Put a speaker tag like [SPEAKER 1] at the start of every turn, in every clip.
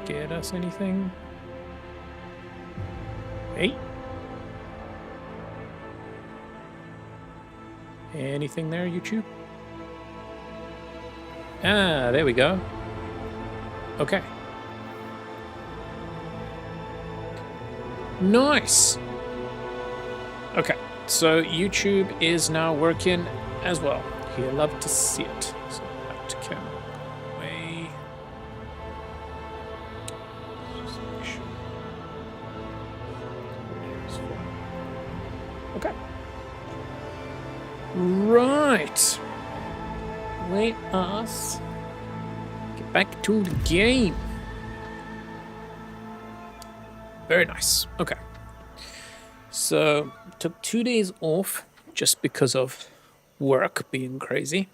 [SPEAKER 1] get us anything? Hey? Anything there, YouTube? Ah, there we go. Okay. Nice. Okay, so YouTube is now working as well. He'll love to see it. So that can go away. Just make sure. Okay. Right. Let us get back to the game. Very nice. Okay. So, took 2 days off just because of work being crazy.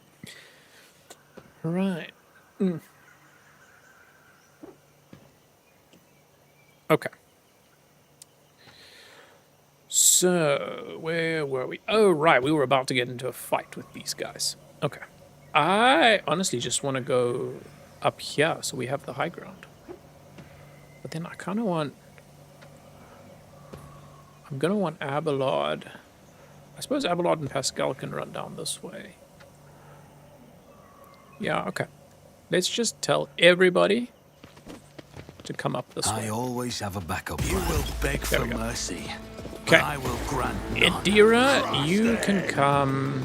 [SPEAKER 1] Right. Okay. So, where were we? Oh, right. We were about to get into a fight with these guys. Okay. I honestly just want to go up here so we have the high ground. But then I kind of want... I'm going to want Abelard. I suppose Abelard and Pascal can run down this way. Yeah, okay. Let's just tell everybody to come up this way.
[SPEAKER 2] I always have a backup plan. You will beg for mercy.
[SPEAKER 1] Okay.
[SPEAKER 2] I will grant none.
[SPEAKER 1] Idira, you can come...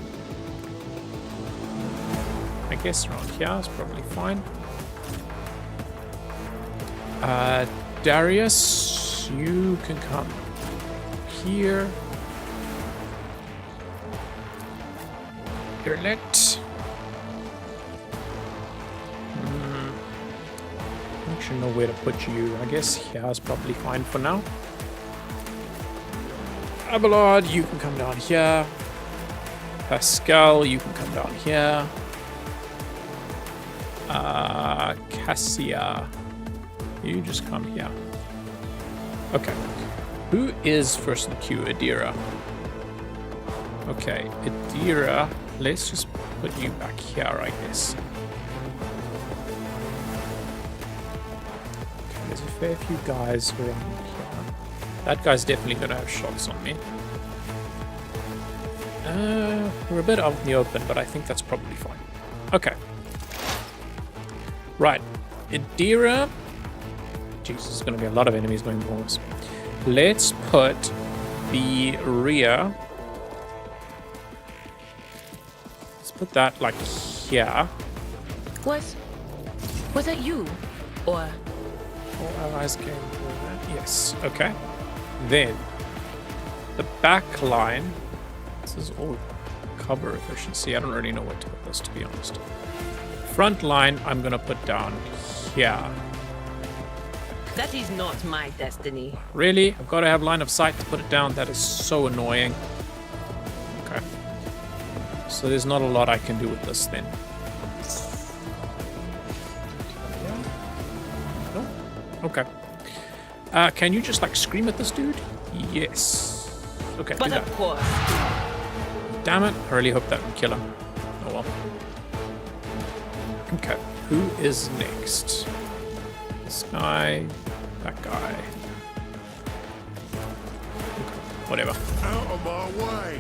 [SPEAKER 1] I guess around here is probably fine. Darius, you can come here. Irlet. I actually know where to put you. I guess here is probably fine for now. Abelard, you can come down here. Pascal, you can come down here. Cassia, you just come here. Okay. Who is first in the queue? Idira. Okay, Idira, let's just put you back here, I guess. Okay, there's a fair few guys around here. That guy's definitely going to have shots on me. We're a bit out in the open, but I think that's probably fine. Okay. Right. Idira. Jesus, there's going to be a lot of enemies going for us. Let's put the rear. Let's put that like here.
[SPEAKER 3] Was that you? Or...
[SPEAKER 1] All allies came through that. Yes. Okay. Then the back line. This is all cover efficiency. I don't really know what to put this, to be honest. Front line, I'm gonna put down here.
[SPEAKER 3] That is not my destiny.
[SPEAKER 1] Really? I've got to have line of sight to put it down. That is so annoying. Okay. So there's not a lot I can do with this then. No? Okay. Can you just like scream at this dude? Yes. Okay,
[SPEAKER 3] But
[SPEAKER 1] do that.
[SPEAKER 3] of course.
[SPEAKER 1] Damn it. I really hope that would kill him. Oh well. Okay. Who is next? This guy. That guy. Okay. Whatever.
[SPEAKER 4] Out of my way!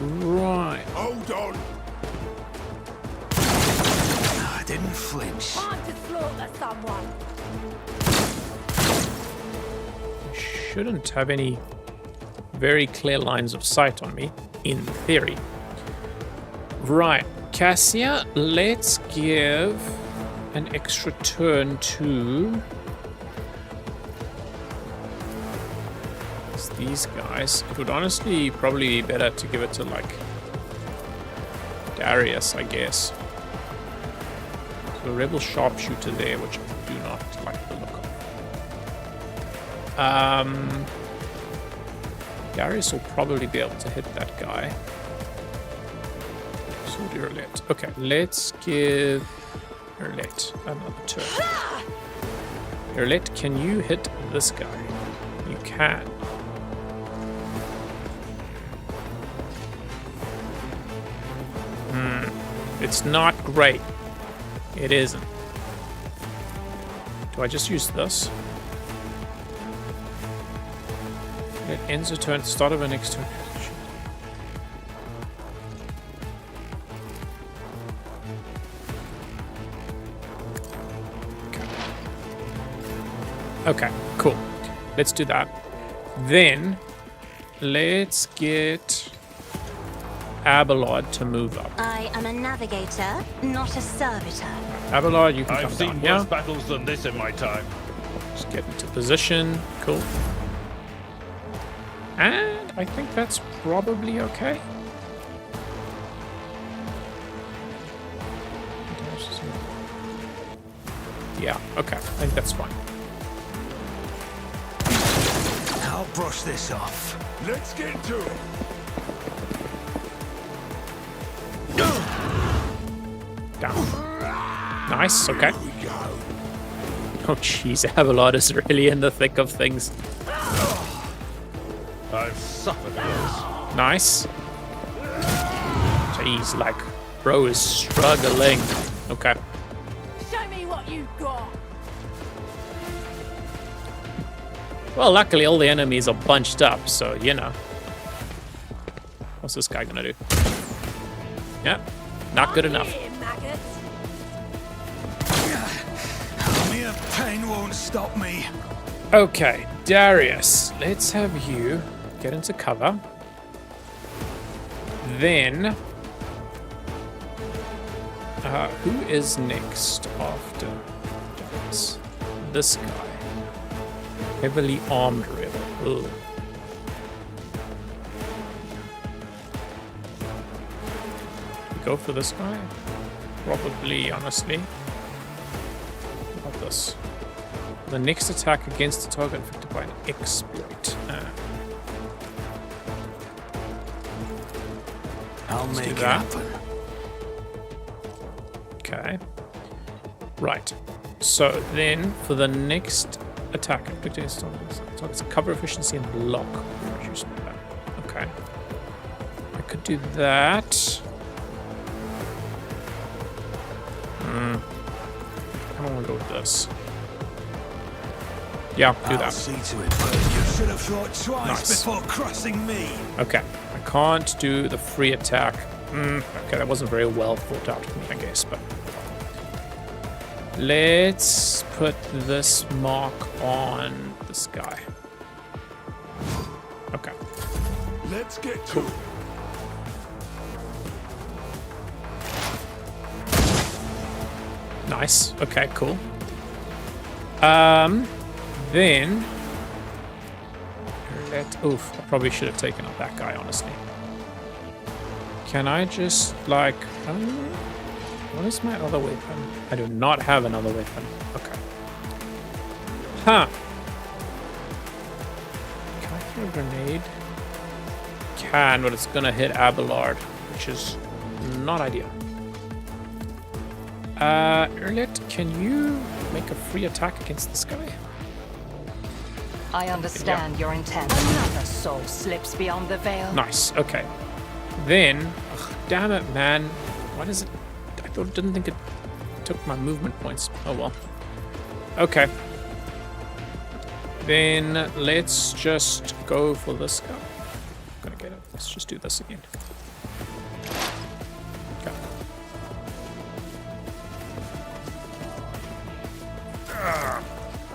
[SPEAKER 1] Right.
[SPEAKER 4] Hold on!
[SPEAKER 2] I didn't flinch.
[SPEAKER 5] Time to slaughter someone.
[SPEAKER 1] I shouldn't have any very clear lines of sight on me, in theory. Right. Cassia, let's give an extra turn to these guys. It would honestly probably be better to give it to like Darius, I guess. So rebel sharpshooter there, which I do not like the look of. Darius will probably be able to hit that guy. So do Erlet. Okay, let's give Erlet another turn. Erlet, can you hit this guy? You can. It's not great. It isn't. Do I just use this? It ends a turn at the start of a next turn. Okay, cool. Let's do that. Then, let's get Abelard to move up.
[SPEAKER 5] I am a navigator, not a servitor.
[SPEAKER 1] Abelard, you can come
[SPEAKER 6] I've seen
[SPEAKER 1] down
[SPEAKER 6] worse
[SPEAKER 1] here.
[SPEAKER 6] battles than this in my time.
[SPEAKER 1] Just get into position. Cool. And I think that's probably okay. Yeah, okay. I think that's fine.
[SPEAKER 2] I'll brush this off.
[SPEAKER 4] Let's get to it.
[SPEAKER 1] Down. Nice, okay.
[SPEAKER 4] Here we go.
[SPEAKER 1] Oh, jeez, Abelard is really in the thick of things.
[SPEAKER 6] I've suffered worse.
[SPEAKER 1] Nice. Jeez, like, bro is struggling. Okay.
[SPEAKER 5] Show me what you got.
[SPEAKER 1] Well, luckily all the enemies are bunched up, so, you know. What's this guy gonna do? Yeah, not good enough.
[SPEAKER 5] Here, maggots.
[SPEAKER 2] Mere pain won't stop me.
[SPEAKER 1] Okay, Darius, let's have you get into cover. Then, who is next after Darius? This guy. Heavily armed rebel. Ugh. We go for this guy? Probably, honestly. What about this? The next attack against the target inflicted by an exploit.
[SPEAKER 2] I'll
[SPEAKER 1] Let's
[SPEAKER 2] make
[SPEAKER 1] do
[SPEAKER 2] it
[SPEAKER 1] that.
[SPEAKER 2] happen.
[SPEAKER 1] Okay. Right. So then, for the next attack, inflicted against target's cover efficiency and block. Reduce that. Okay. I could do that. I don't want to go with this. Yeah, do
[SPEAKER 2] I'll
[SPEAKER 1] that.
[SPEAKER 2] see to it, but you should have thought twice
[SPEAKER 1] Nice.
[SPEAKER 2] before crossing me.
[SPEAKER 1] Okay, I can't do the free attack. Okay, that wasn't very well thought out for me, I guess, but... Let's put this mark on this guy. Okay.
[SPEAKER 4] Let's get to it.
[SPEAKER 1] Nice. Okay, cool. Then... Oof, I probably should have taken out that guy, honestly. Can I just, like... what is my other weapon? I do not have another weapon. Okay. Huh. Can I throw a grenade? Can, but it's gonna hit Abelard, which is not ideal. Erlet, can you make a free attack against this guy?
[SPEAKER 3] I understand your intent. Another soul slips beyond the veil.
[SPEAKER 1] Nice, okay. Then, ugh, damn it, man. What is it? I didn't think it took my movement points. Oh well. Okay. Then let's just go for this guy. I'm gonna get it. Let's just do this again. Okay.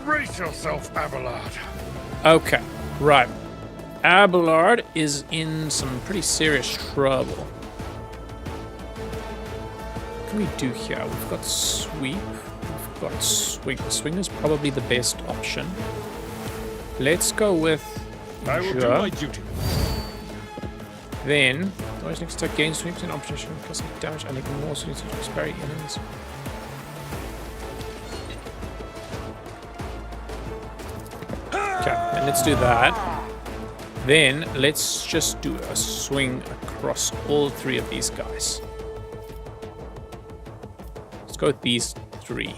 [SPEAKER 4] Brace yourself, Abelard.
[SPEAKER 1] Okay, right. Abelard is in some pretty serious trouble. What can we do here? We've got sweep. We've got swing. Swing is probably the best option. Let's go with
[SPEAKER 6] I will do
[SPEAKER 1] Jure.
[SPEAKER 6] my duty.
[SPEAKER 1] Then, always next attack gains 20% opposition, causing damage and ignore so to spare enemies. Okay, and let's do that. Then, let's just do a swing across all three of these guys. Let's go with these three.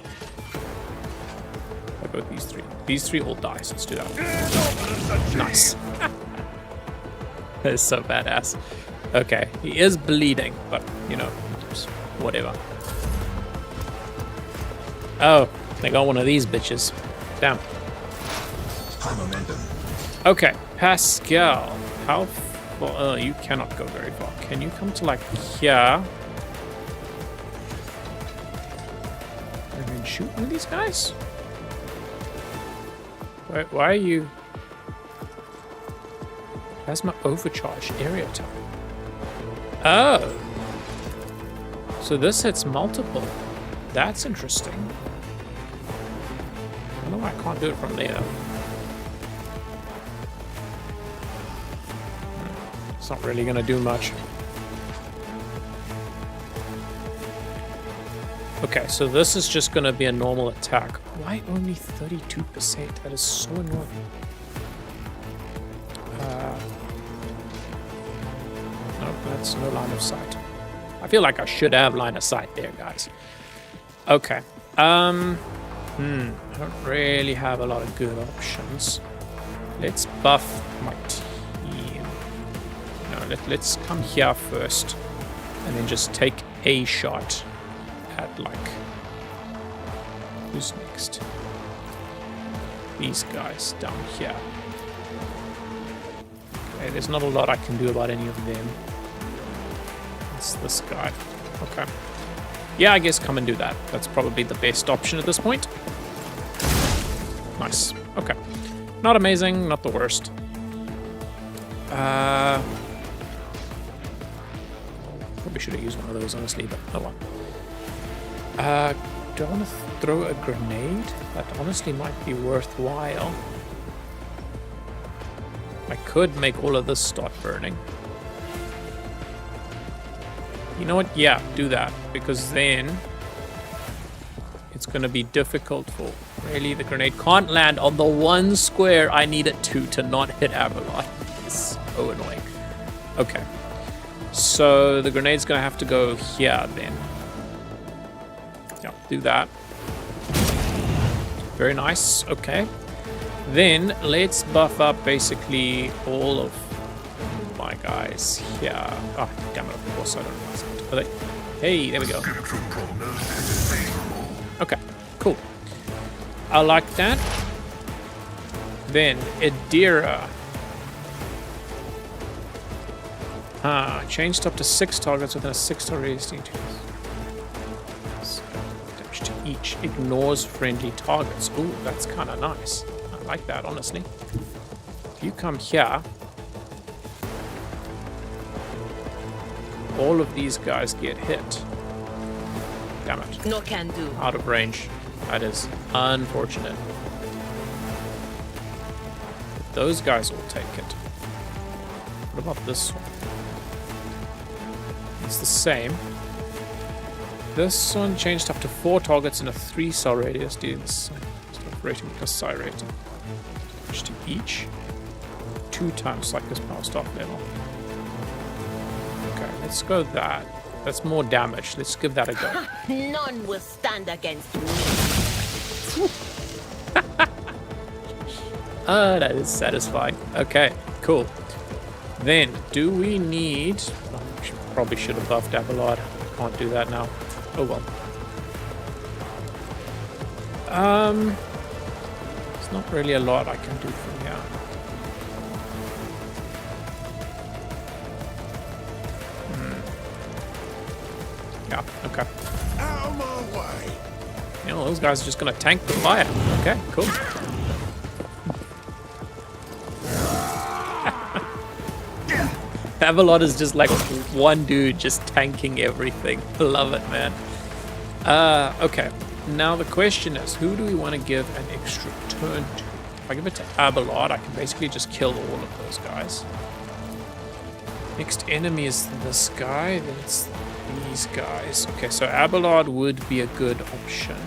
[SPEAKER 1] I'll go with these three. These three all die, so let's do that. Nice. That is so badass. Okay, he is bleeding, but, you know, just whatever. Oh, They got one of these bitches. Damn.
[SPEAKER 2] High momentum.
[SPEAKER 1] Okay, Pascal. How far? Oh, you cannot go very far. Can you come to like here? And then shoot one of these guys? Why are you? Plasma overcharge area time. Oh. So this hits multiple. That's interesting. I don't know why I can't do it from there. It's not really gonna do much. Okay, so this is just gonna be a normal attack. Why only 32%? That is so annoying. No, that's no line of sight. I feel like I should have line of sight there, guys. Okay. I don't really have a lot of good options. Let's buff my team. No, let's come here first, and then just take a shot at like who's next? These guys down here. Okay, there's not a lot I can do about any of them. It's this guy. Okay. Yeah, I guess come and do that. That's probably the best option at this point. Nice. Okay. Not amazing, not the worst. Probably should have used one of those, honestly, but oh well. Do I want to throw a grenade? That honestly might be worthwhile. I could make all of this start burning. You know what? Yeah, do that. Because then it's going to be difficult for... Really? The grenade can't land on the one square I need it to not hit Avalon. It's so annoying. Okay. So the grenade's going to have to go here then. Yeah, do that. Very nice. Okay. Then let's buff up basically all of my guys here. Ah, damn it, of course I don't realize that. Are they? Hey, there we go. Okay, cool. I like that. Then Adira. Changed up to 6 targets within a 6-star radius. Damage to each. Ignores friendly targets. Ooh, that's kind of nice. I like that, honestly. If you come here, all of these guys get hit. Damn it.
[SPEAKER 3] No can do.
[SPEAKER 1] Out of range. That is unfortunate. Those guys will take it. What about this one? It's the same. This one changed up to 4 targets in a 3-star radius. Dude, this rating plus psi rating. Damage to each. 2 times Psycho's power staff level. Okay, let's go that. That's more damage. Let's give that a go.
[SPEAKER 3] None will stand against me.
[SPEAKER 1] Ah, that is satisfying. Okay, cool. Then, do we need... Probably should have buffed Abelard. Can't do that now. Oh well. There's not really a lot I can do from here. Yeah, okay.
[SPEAKER 4] Out of my way.
[SPEAKER 1] You know, those guys are just gonna tank the fire. Okay, cool. Avalon is just like one dude just tanking everything. Love it, man. Okay. Now the question is, who do we want to give an extra turn to? If I give it to Abelard, I can basically just kill all of those guys. Next enemy is this guy, then it's these guys. Okay, so Abelard would be a good option.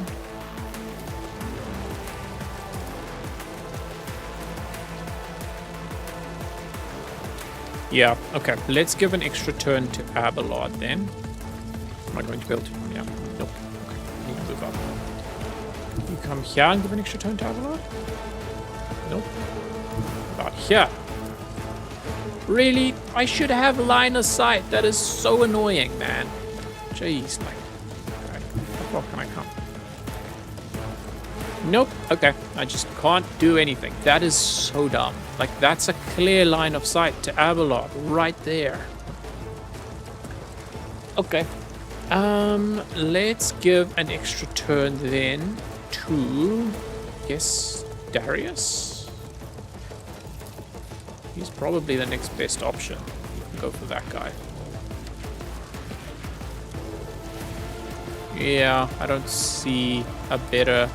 [SPEAKER 1] Yeah, okay. Let's give an extra turn to Abelard then. Am I going to be able to? Yeah, nope. Okay, I need to move up. You come here and give an extra turn to Abelard? Nope. About here. Really? I should have line of sight. That is so annoying, man. Jeez, like. Okay, how far can I come? Nope. Okay. I just can't do anything. That is so dumb. Like, that's a clear line of sight to Abelard right there. Okay. Let's give an extra turn then to, I guess, Darius. He's probably the next best option. You can go for that guy. Yeah, I don't see a better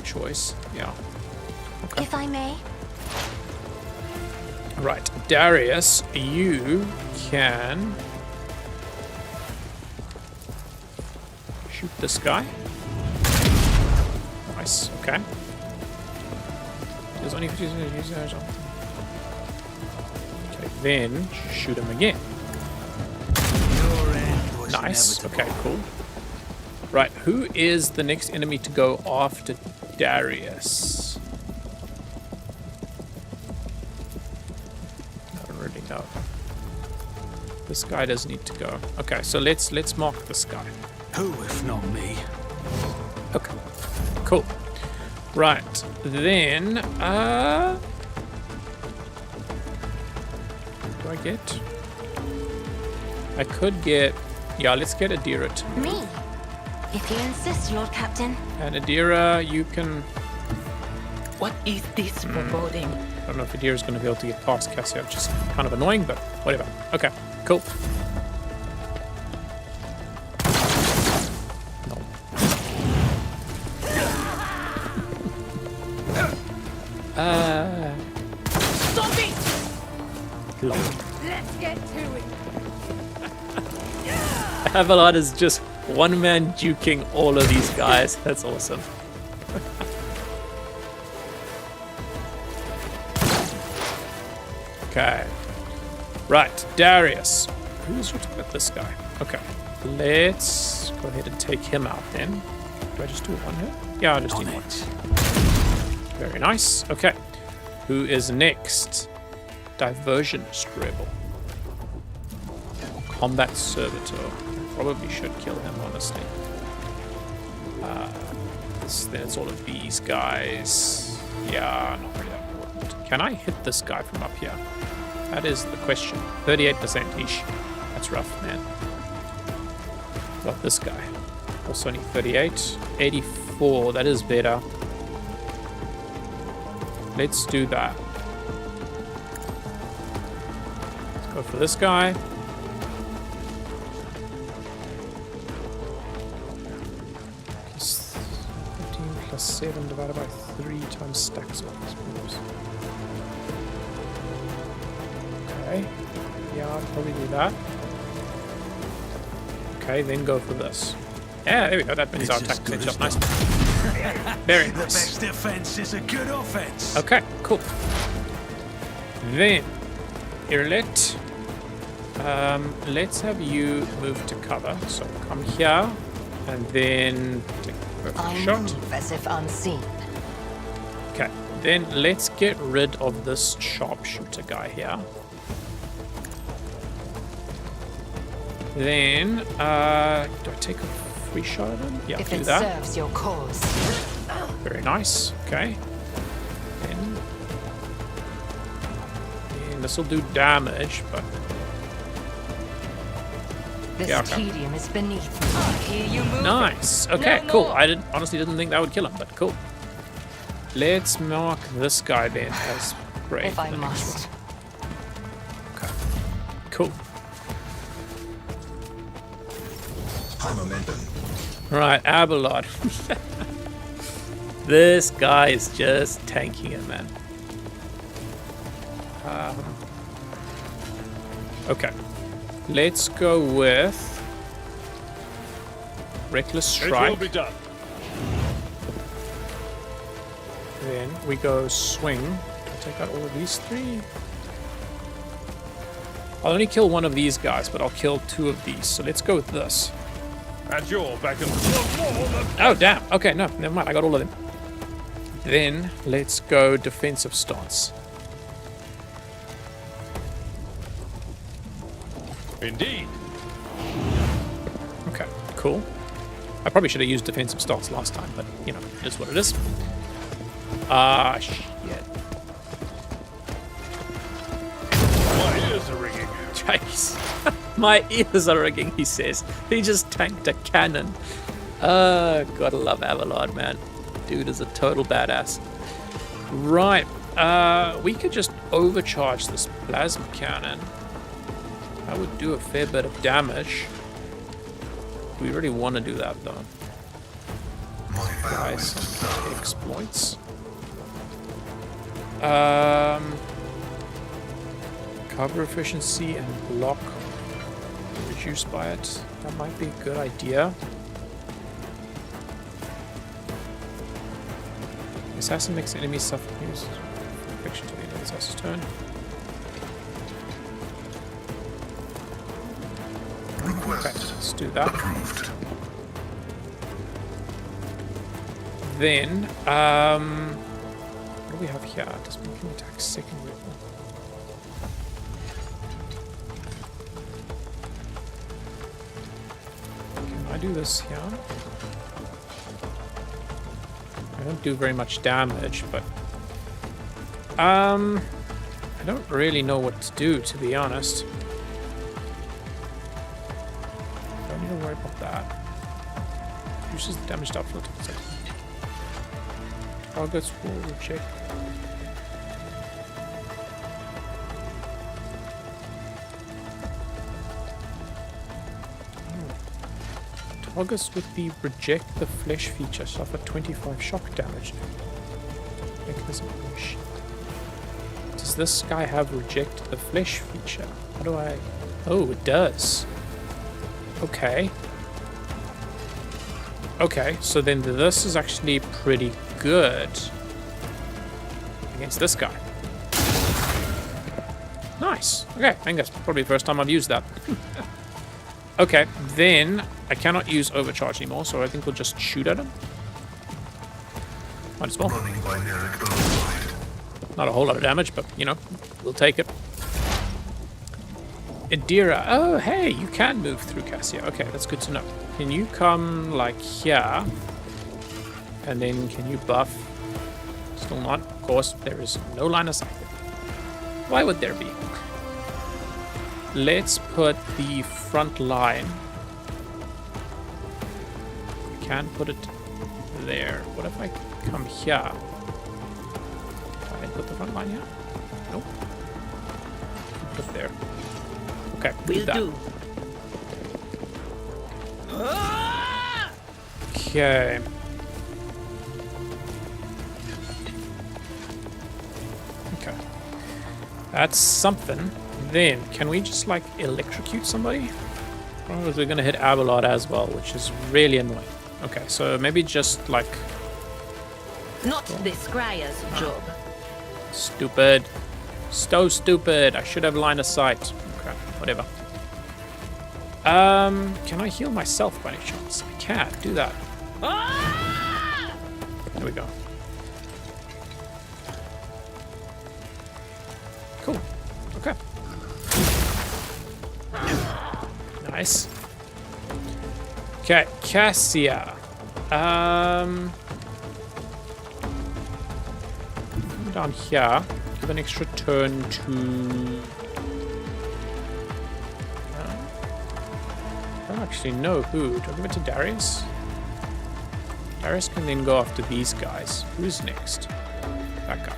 [SPEAKER 1] choice. Yeah. Okay.
[SPEAKER 5] If I may.
[SPEAKER 1] Right, Darius, you can shoot this guy. Nice. Okay. There's only 50 users. Okay, then shoot him again. Nice. Okay, cool. Right, who is the next enemy to go after Darius? I don't really know. This guy does need to go. Okay, so let's mark this guy.
[SPEAKER 2] Who if not me?
[SPEAKER 1] Okay. Cool. Right. Then what do I get? I could get, yeah, let's get Adira to move.
[SPEAKER 5] Me. If you insist, Lord Captain.
[SPEAKER 1] And Adira, you can,
[SPEAKER 3] What is this foreboding?
[SPEAKER 1] I don't know if Adira's going to be able to get past Cassia, which is kind of annoying, but whatever. Okay, cool. No.
[SPEAKER 5] Stop it!
[SPEAKER 1] Lol.
[SPEAKER 5] Let's get to it.
[SPEAKER 1] Avalon is just one man duking all of these guys. That's awesome. Okay. Right, Darius. Who's looking at this guy? Okay. Let's go ahead and take him out then. Do I just do one hit? Yeah, I'll just do one. Very nice. Okay. Who is next? Diversionist Rebel. Combat Servitor. Probably should kill him, honestly. Then it's all of these guys. Yeah, not really that important. Can I hit this guy from up here? That is the question. 38% ish. That's rough, man. What about this guy? Also only 38. 84. That is better. Let's do that. Let's go for this guy. Plus 15 plus 7 divided by 3 times stacks of these moves. Okay. Yeah, I'll probably do that. Okay, then go for this. Yeah, there we go. That brings our attack match up nicely. Very
[SPEAKER 2] The
[SPEAKER 1] nice.
[SPEAKER 2] best defense is a good offense.
[SPEAKER 1] Okay, cool. Then, Irlet, let's have you move to cover. So come here, and then take a perfect
[SPEAKER 3] I
[SPEAKER 1] shot.
[SPEAKER 3] move as if unseen.
[SPEAKER 1] Okay, then let's get rid of this sharpshooter guy here. Then, do I take a free shot at him? Yeah,
[SPEAKER 3] If
[SPEAKER 1] do
[SPEAKER 3] it
[SPEAKER 1] that.
[SPEAKER 3] serves your cause.
[SPEAKER 1] Very nice. Okay. And this will do damage, but
[SPEAKER 3] This
[SPEAKER 1] Yeah, okay.
[SPEAKER 3] tedium is beneath me. I hear you moving.
[SPEAKER 1] nice. Okay,
[SPEAKER 3] No
[SPEAKER 1] cool.
[SPEAKER 3] more.
[SPEAKER 1] I honestly didn't think that would kill him, but cool. Let's mark this guy then as brave.
[SPEAKER 3] If I
[SPEAKER 1] the next
[SPEAKER 3] must.
[SPEAKER 1] one. Okay. Cool.
[SPEAKER 2] High momentum.
[SPEAKER 1] Right, Abelard. This guy is just tanking it, man. Okay. Let's go with Reckless
[SPEAKER 6] It will
[SPEAKER 1] Strike.
[SPEAKER 6] be done.
[SPEAKER 1] Then we go Swing. I'll take out all of these three. I'll only kill one of these guys, but I'll kill two of these. So let's go with this.
[SPEAKER 6] At your back and forth.
[SPEAKER 1] Oh, damn. Okay, no, never mind. I got all of them. Then let's go Defensive Stance.
[SPEAKER 6] Indeed.
[SPEAKER 1] Okay, cool. I probably should have used defensive stance last time, but, you know, it is what it is. Shit.
[SPEAKER 6] My ears are ringing.
[SPEAKER 1] Jeez. My ears are ringing, he says. He just tanked a cannon. Gotta love Avalon, man. Dude is a total badass. Right. We could just overcharge this plasma cannon. That would do a fair bit of damage. We really want to do that, though. Try some exploits. Cover efficiency and block reduced by it. That might be a good idea. Assassin makes enemies suffer use affection to the end of the assassin's turn. Okay, let's do that. Then, what do we have here? Does make an attack second weapon? Can I do this here? I don't do very much damage, but I don't really know what to do, to be honest. Don't need to worry about that. Reduces the damage outflow to the second. Targets will reject. Targets with the reject the flesh feature suffer 25 shock damage. Mechanism. Oh, shit. Does this guy have reject the flesh feature? How do I... Oh, it does. Okay. Okay, so then this is actually pretty good against this guy. Nice. Okay, I think that's probably the first time I've used that. Okay, then I cannot use overcharge anymore, so I think we'll just shoot at him. Might as well. Not a whole lot of damage, but, you know, we'll take it. Idira. Oh, hey, you can move through Cassia. Okay, that's good to know. Can you come, like, here? And then can you buff? Still not. Of course, there is no line of sight. Why would there be? Let's put the front line. We can put it there. What if I come here? Can I put the front line here? Nope. Put it there. Okay, do that. Okay. Okay. That's something. Then, can we just, like, electrocute somebody? Or is we gonna hit Abelard as well, which is really annoying. Okay, so maybe just, like...
[SPEAKER 5] Not this Greyer's job.
[SPEAKER 1] Stupid. So stupid. I should have line of sight. Okay, whatever. Can I heal myself by any chance? I can't do that. There we go. Cool. Okay. Nice. Okay, Cassia. Down here. Give an extra turn to... I don't actually know who. Do I give it to Darius? Darius can then go after these guys. Who's next? That guy.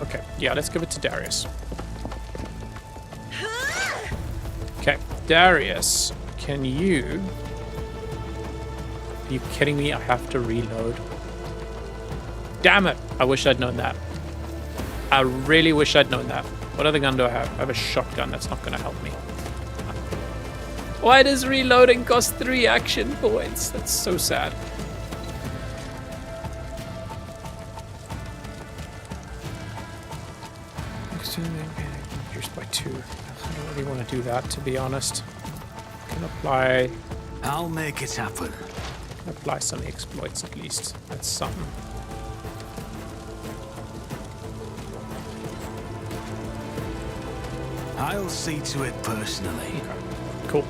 [SPEAKER 1] Okay, yeah, let's give it to Darius. Okay, Darius, can you... Are you kidding me? I have to reload. Damn it! I wish I'd known that. I really wish I'd known that. What other gun do I have? I have a shotgun. That's not going to help me. Why does reloading cost 3 action points? That's so sad. Pierced by 2. I don't really want to do that, to be honest. I can apply...
[SPEAKER 2] I'll make it happen.
[SPEAKER 1] Apply some exploits at least. That's something.
[SPEAKER 2] I'll see to it personally.
[SPEAKER 1] Okay, cool.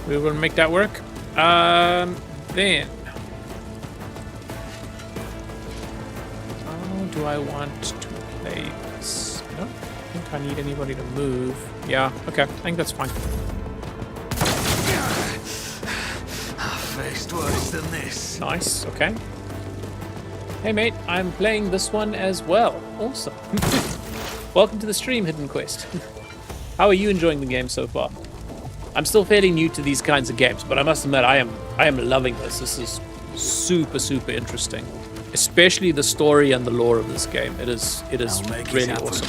[SPEAKER 1] We will make that work. Then... how do I want to play this? I don't think I need anybody to move. Yeah, okay, I think that's fine.
[SPEAKER 2] I've faced worse than this.
[SPEAKER 1] Nice, okay. Hey mate, I'm playing this one as well. Awesome. Welcome to the stream, Hidden Quest. How are you enjoying the game so far? I'm still fairly new to these kinds of games, but I must admit I am loving this. This is super, super interesting. Especially the story and the lore of this game. It is really awesome.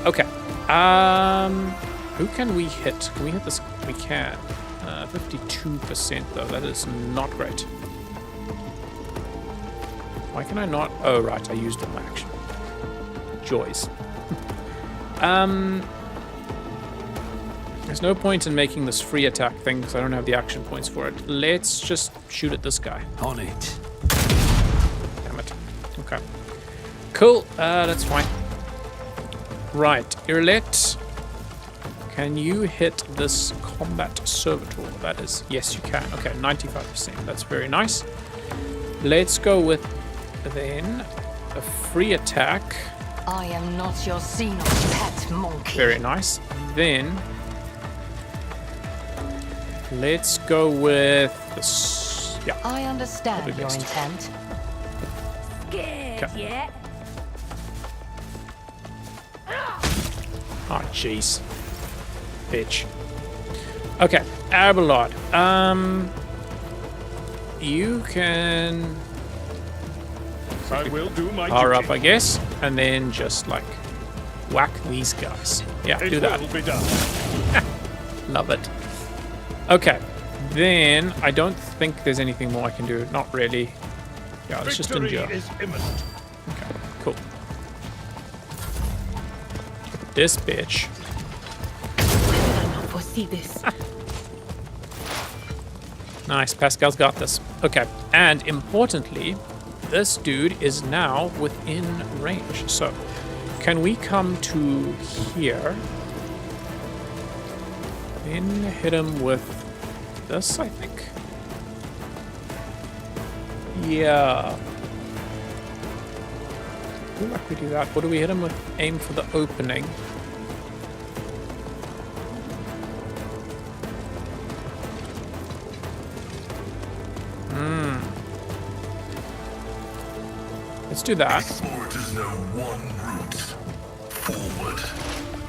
[SPEAKER 1] Okay. Who can we hit? Can we hit this? We can. 52% though. That is not great. Why can I not? Oh, right. I used an action. Joys. There's no point in making this free attack thing because I don't have the action points for it. Let's just shoot at this guy.
[SPEAKER 2] On it.
[SPEAKER 1] Damn it. Okay. Cool. That's fine. Right. Irlet, can you hit this combat servitor? That is... yes, you can. Okay, 95%. That's very nice. Let's go with, then, a free attack.
[SPEAKER 3] I am not your Xenos pet monkey.
[SPEAKER 1] Very nice. Then... let's go with this. Yeah.
[SPEAKER 3] I understand
[SPEAKER 1] Probably
[SPEAKER 3] your
[SPEAKER 1] best.
[SPEAKER 3] intent.
[SPEAKER 5] Scared
[SPEAKER 1] Okay.
[SPEAKER 5] yet?
[SPEAKER 1] Oh, jeez. Bitch. Okay, Abelard. You can
[SPEAKER 6] I will do my
[SPEAKER 1] power
[SPEAKER 6] duty.
[SPEAKER 1] up, I guess, and then just like whack these guys. Yeah,
[SPEAKER 6] It
[SPEAKER 1] do that.
[SPEAKER 6] will be done.
[SPEAKER 1] Love it. Okay, then I don't think there's anything more I can do. Not really. Yeah, let's just
[SPEAKER 6] Victory
[SPEAKER 1] endure.
[SPEAKER 6] is imminent.
[SPEAKER 1] Okay, cool. This bitch.
[SPEAKER 5] Why did I not foresee this?
[SPEAKER 1] Nice, Pascal's got this. Okay, and importantly, this dude is now within range. So, can we come to here? Then hit him with this, I think. Yeah. I feel like we do that. What do we hit him with? Aim for the opening. Let's do that.
[SPEAKER 4] Forward is now one route. Forward.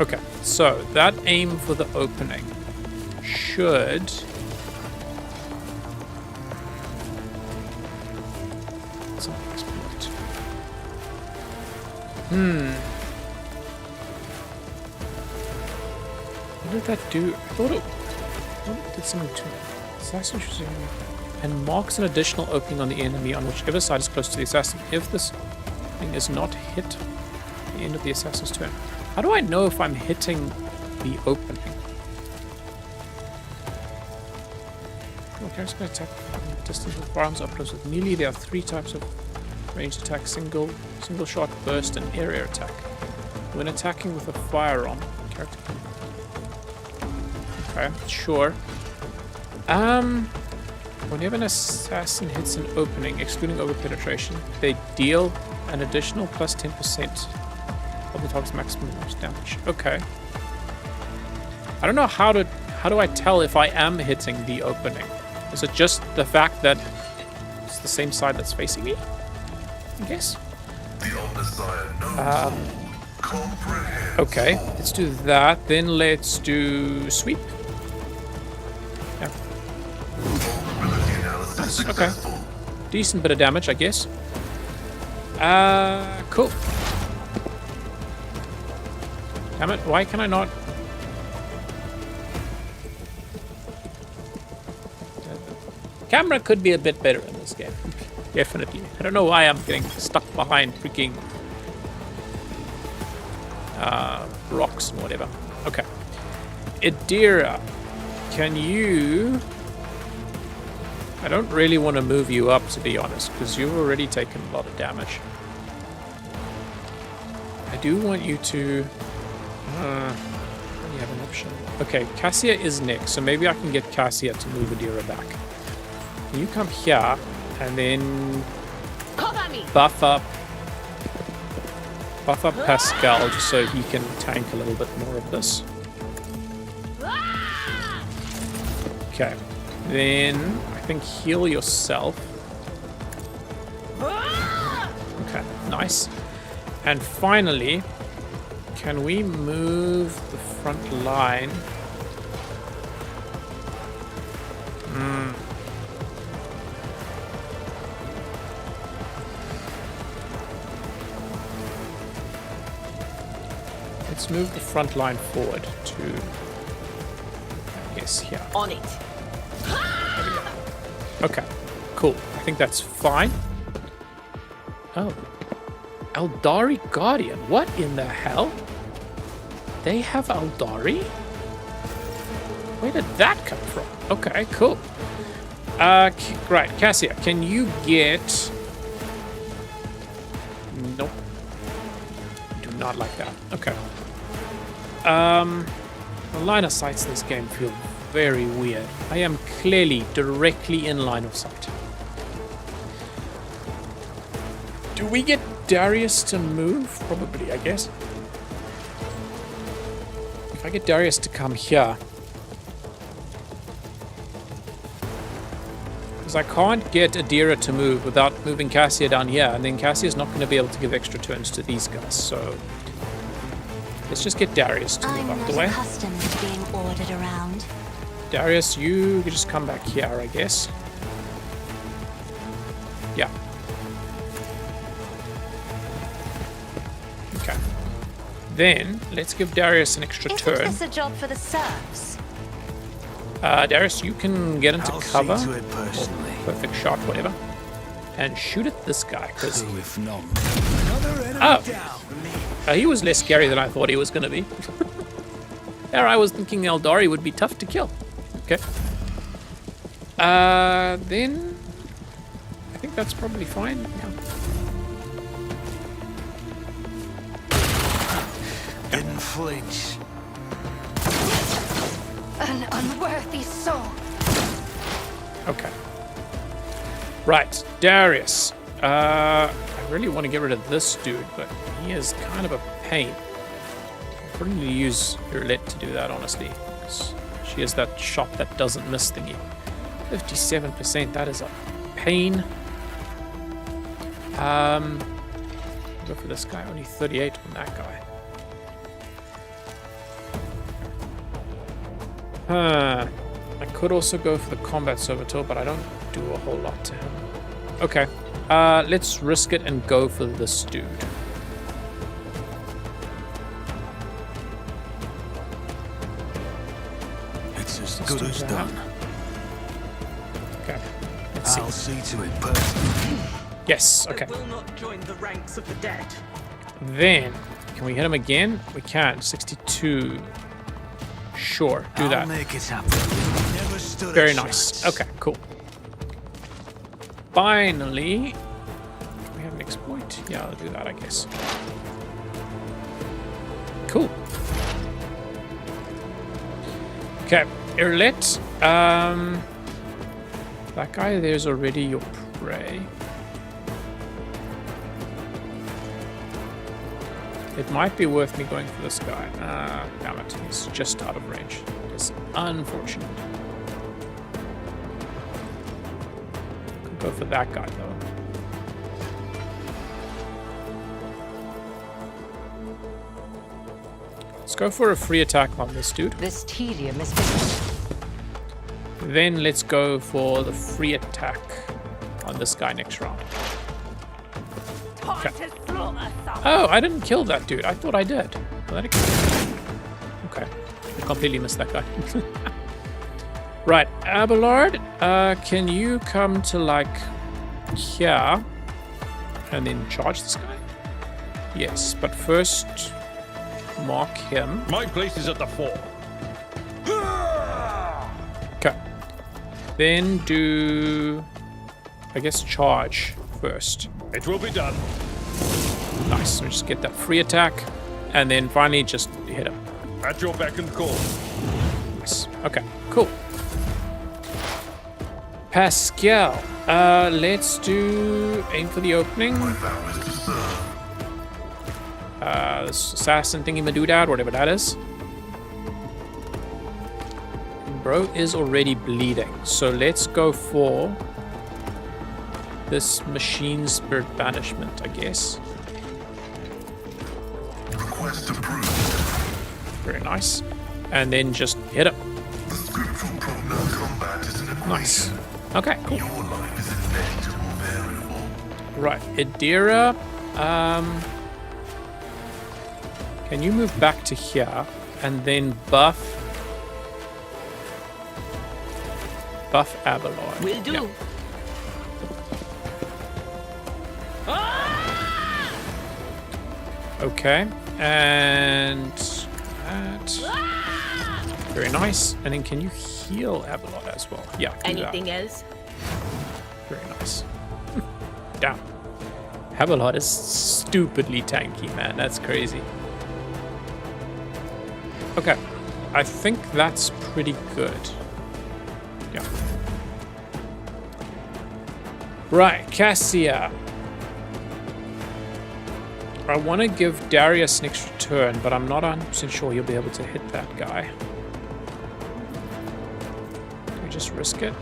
[SPEAKER 1] Okay, so that aim for the opening should... something exploit. What did that do? I thought it did something to it. Assassin choosing and marks an additional opening on the enemy on whichever side is close to the assassin. If this thing is not hit at the end of the assassin's turn. How do I know if I'm hitting the opening? Characters can attack from distance with firearms up close with melee. There are 3 types of ranged attack: single shot, burst, and area attack. When attacking with a firearm, character can... okay, sure. Whenever an assassin hits an opening, excluding overpenetration, they deal an additional plus 10% of the target's maximum damage. Okay. I don't know how do I tell if I am hitting the opening? Is it just the fact that it's the same side that's facing me? I guess.
[SPEAKER 4] The Omnissiah knows. Comprehend.
[SPEAKER 1] Okay, let's do that. Then let's do sweep. Yeah.
[SPEAKER 4] Vulnerability analysis
[SPEAKER 1] Okay.
[SPEAKER 4] successful.
[SPEAKER 1] Decent bit of damage, I guess. Cool. Damn it, why can I not... camera could be a bit better in this game. Definitely. I don't know why I'm getting stuck behind freaking rocks and whatever. Okay. Idira, can you... I don't really want to move you up, to be honest, because you've already taken a lot of damage. I do want you to... you have an option. Okay, Cassia is next, so maybe I can get Cassia to move Adira back. Can you come here and then
[SPEAKER 5] Cover me.
[SPEAKER 1] buff up Pascal just so he can tank a little bit more of this. Okay, then I think heal yourself. Okay, nice. And finally, can we move the front line? Let's move the front line forward to, I guess, here.
[SPEAKER 5] On it.
[SPEAKER 1] There we go. Okay, cool. I think that's fine. Oh. Eldari Guardian. What in the hell? They have Eldari? Where did that come from? Okay, cool. Right, Cassia, can you get... Nope. Do not like that. Okay. The line of sights in this game feel very weird. I am clearly directly in line of sight. Do we get Darius to move? Probably, I guess. If I get Darius to come here... Because I can't get Adira to move without moving Cassia down here, and then Cassia's not going to be able to give extra turns to these guys, so... Let's just get Darius to move up the way.
[SPEAKER 7] I'm not accustomed to being ordered around.
[SPEAKER 1] Darius, you could just come back here, I guess. Yeah. Okay. Then, let's give Darius an extra
[SPEAKER 7] Isn't
[SPEAKER 1] turn.
[SPEAKER 7] this a job for the serfs?
[SPEAKER 1] Darius, you can get into
[SPEAKER 2] I'll
[SPEAKER 1] cover.
[SPEAKER 2] see to it personally.
[SPEAKER 1] Perfect shot, whatever. And shoot at this guy, because...
[SPEAKER 2] So if not, another enemy
[SPEAKER 1] Oh.
[SPEAKER 2] down.
[SPEAKER 1] He was less scary than I thought he was going to be. There, I was thinking Eldari would be tough to kill. Okay. Then... I think that's probably fine. Yeah.
[SPEAKER 2] Didn't flinch.
[SPEAKER 3] An unworthy soul.
[SPEAKER 1] Okay. Right, Darius. I really want to get rid of this dude, but he is kind of a pain. I'll probably use Irlet to do that, honestly. 'Cause she has that shot that doesn't miss thingy. 57%, that is a pain. Go for this guy, only 38 on that guy. I could also go for the combat servitor, but I don't do a whole lot to him. Okay, let's risk it and go for this dude.
[SPEAKER 2] It's as
[SPEAKER 1] Let's
[SPEAKER 2] good
[SPEAKER 1] do
[SPEAKER 2] as
[SPEAKER 1] that.
[SPEAKER 2] done.
[SPEAKER 1] Okay, let's see.
[SPEAKER 2] I'll see to it personally.
[SPEAKER 1] Yes, okay.
[SPEAKER 8] Will not join the ranks of the dead.
[SPEAKER 1] Then, can we hit him again? We can. 62. Sure, do
[SPEAKER 2] I'll
[SPEAKER 1] that.
[SPEAKER 2] make it happen. Never stood
[SPEAKER 1] Very
[SPEAKER 2] a
[SPEAKER 1] nice.
[SPEAKER 2] chance.
[SPEAKER 1] Okay, cool. Finally, we have an exploit. Yeah, I'll do that, I guess. Cool. Okay, Irlet. That guy there's already your prey. It might be worth me going for this guy. Damn it, he's just out of range. It's unfortunate. Could go for that guy though. Let's go for a free attack on this dude.
[SPEAKER 3] This tedium is...
[SPEAKER 1] Then let's go for the free attack on this guy next round. Okay. Oh, I didn't kill that dude. I thought I did. Well, that okay. I completely missed that guy. Right, Abelard, can you come to like here and then charge this guy? Yes, but first mark him.
[SPEAKER 6] My place is at the fore.
[SPEAKER 1] Okay. Then do, I guess, charge first.
[SPEAKER 6] It will be done.
[SPEAKER 1] Nice. So just get that free attack, and then finally just hit him.
[SPEAKER 6] At your beck and call.
[SPEAKER 1] Nice. Okay, cool. Pascal, let's do aim for the opening. This assassin thingy madoodad, whatever that is. Bro is already bleeding, so let's go for this machine spirit banishment, I guess.
[SPEAKER 4] Request approved.
[SPEAKER 1] Very nice. And then just hit him.
[SPEAKER 4] The scriptural pronoun combat is an equation.
[SPEAKER 1] Nice. Okay, cool.
[SPEAKER 4] Your life is an inevitable variable.
[SPEAKER 1] Right, Idira, can you move back to here and then buff Abelard?
[SPEAKER 5] Will do.
[SPEAKER 1] Yep. Okay, and that. Very nice. And then can you heal Abelard as well? Yeah, do
[SPEAKER 5] Anything
[SPEAKER 1] that.
[SPEAKER 5] else?
[SPEAKER 1] Very nice. Damn. Abelard is stupidly tanky, man. That's crazy. Okay. I think that's pretty good. Yeah. Right, Cassia. I want to give Darius an extra turn, but I'm not 100% sure he'll be able to hit that guy. Do we just risk it?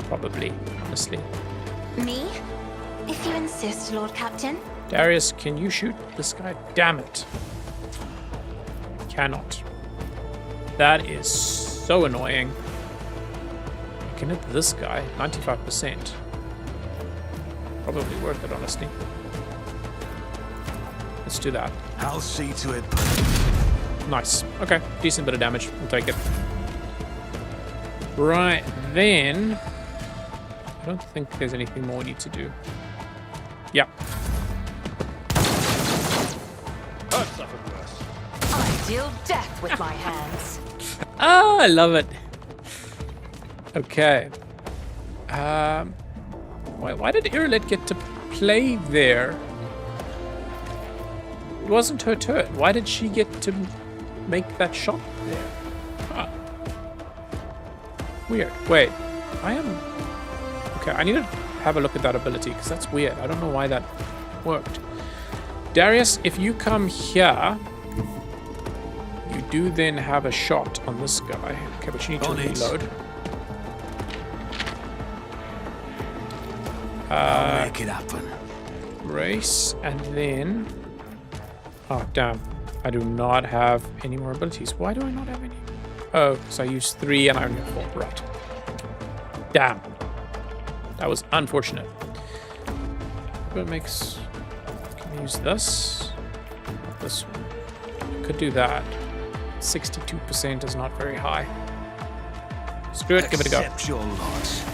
[SPEAKER 1] Probably, honestly.
[SPEAKER 7] Me? If you insist, Lord Captain.
[SPEAKER 1] Darius, can you shoot this guy? Damn it. Cannot. That is so annoying. I can hit this guy, 95%. Probably worth it, honestly. Let's do that.
[SPEAKER 2] I'll see to it.
[SPEAKER 1] Nice. Okay, decent bit of damage. We'll take it. Right, then... I don't think there's anything more we need to do. Yeah.
[SPEAKER 6] I've suffered worse.
[SPEAKER 3] I deal death with my hands.
[SPEAKER 1] Oh, I love it. Okay. Why did Irlet get to play there? It wasn't her turn. Why did she get to make that shot there? Huh. Weird. Wait, I am... Okay, I need to have a look at that ability, because that's weird. I don't know why that worked. Darius, if you come here, you do then have a shot on this guy. Okay, but you need to reload.
[SPEAKER 2] I'll make it happen.
[SPEAKER 1] Race, and then... Oh, damn. I do not have any more abilities. Why do I not have any? Oh, because I used 3 and I only have 4. Right. Damn. That was unfortunate. What makes... Can I use this? This one. Could do that. 62% is not very high. Screw it, give it a go.
[SPEAKER 2] Accept your loss.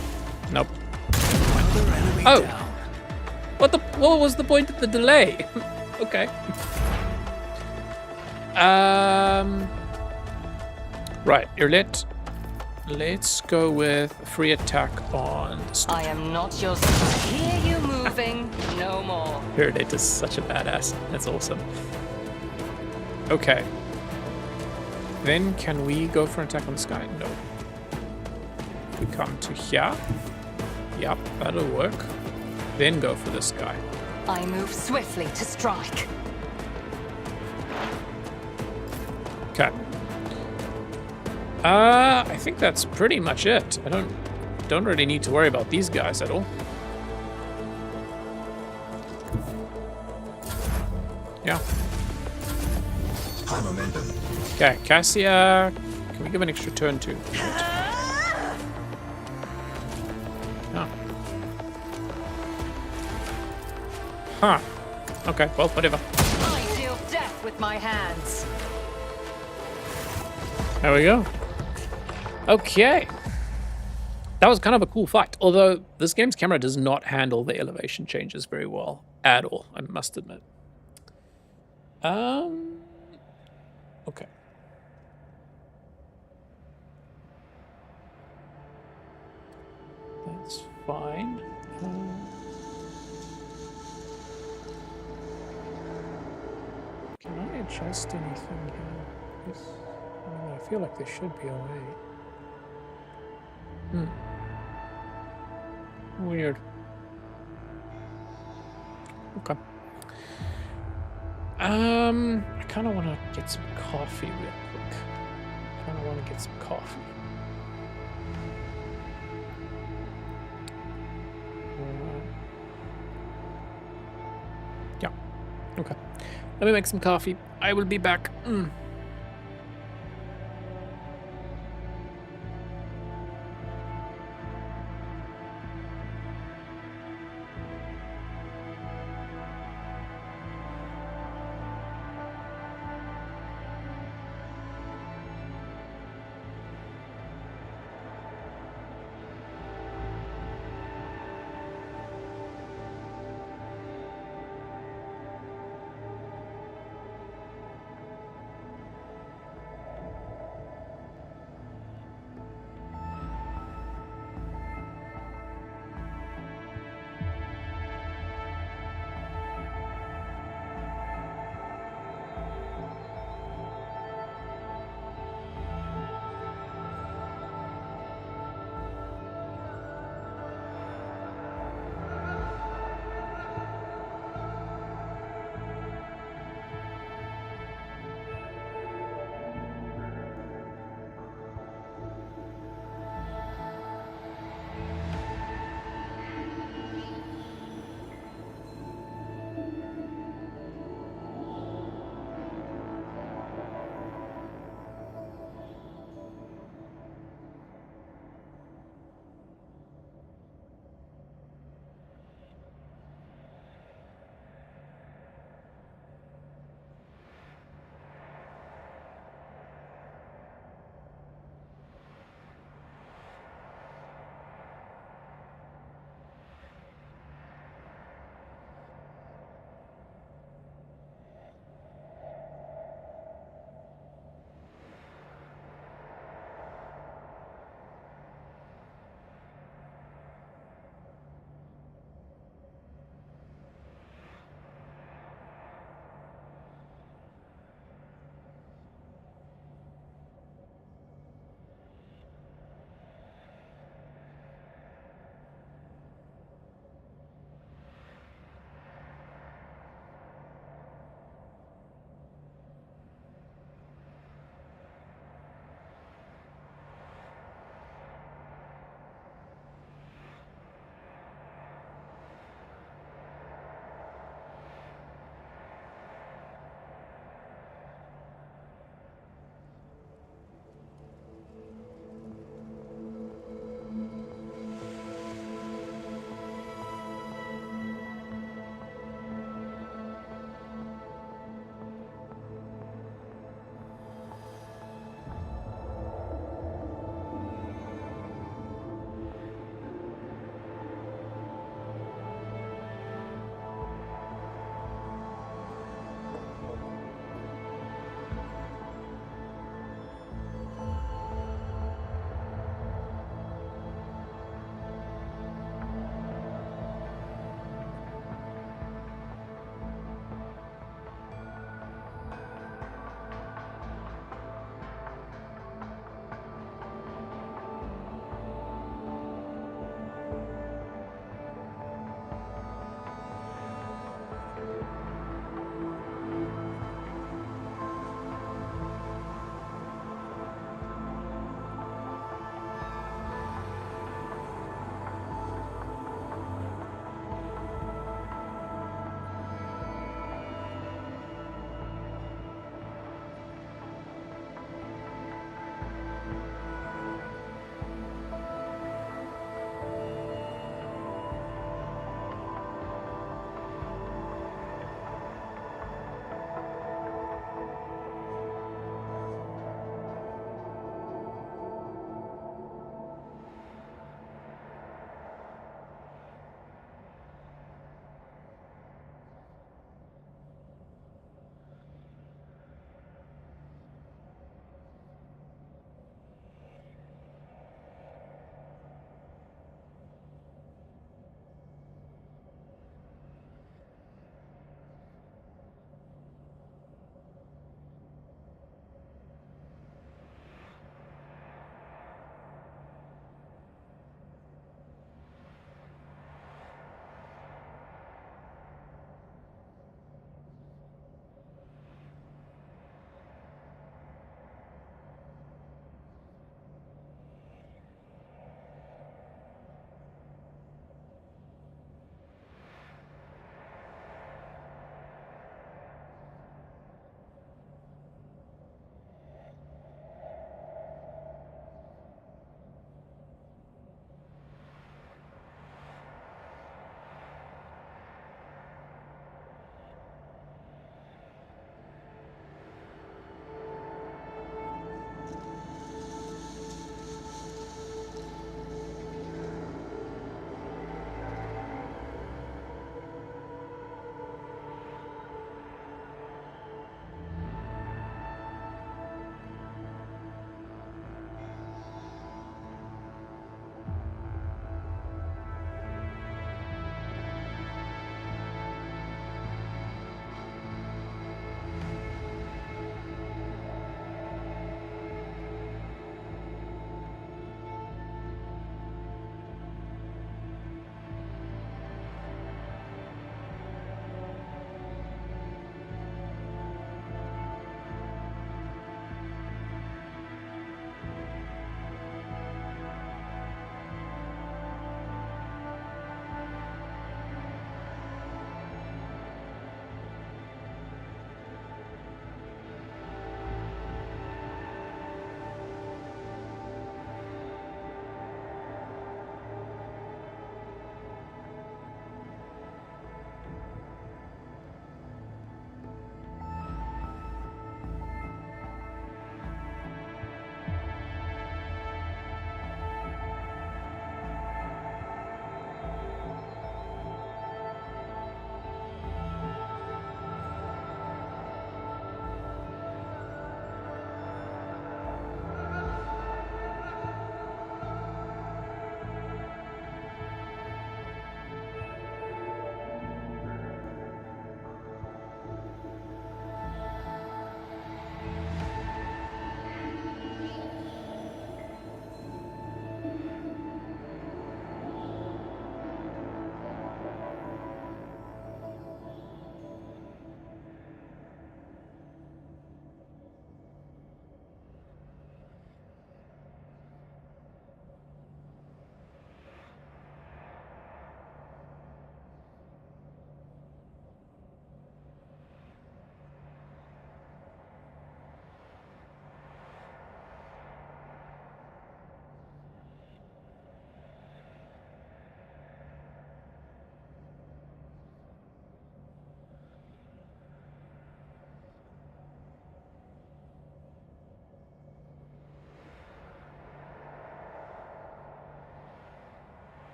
[SPEAKER 1] Nope.
[SPEAKER 2] Another enemy
[SPEAKER 1] Oh.
[SPEAKER 2] down.
[SPEAKER 1] What was the point of the delay? Okay. Right, Irlet. Let's go with free attack on the
[SPEAKER 3] I am not your son. Hear you moving, no more.
[SPEAKER 1] Irlet is such a badass. That's awesome. Okay. Then can we go for an attack on the sky? No. We come to here. Yep, that'll work. Then go for this guy.
[SPEAKER 3] I move swiftly to strike.
[SPEAKER 1] Okay. I think that's pretty much it. I don't really need to worry about these guys at all. Yeah.
[SPEAKER 4] High momentum.
[SPEAKER 1] Okay, Cassia, can we give an extra turn too? No. Huh. Okay, well, whatever.
[SPEAKER 3] I deal death with my hands.
[SPEAKER 1] There we go. Okay. That was kind of a cool fight. Although this game's camera does not handle the elevation changes very well at all, I must admit. Okay. That's fine. adjust anything here. I mean, I feel like there should be a way. Weird. Okay. I kind of want to get some coffee real quick. Yeah. Okay. Let me make some coffee. I will be back.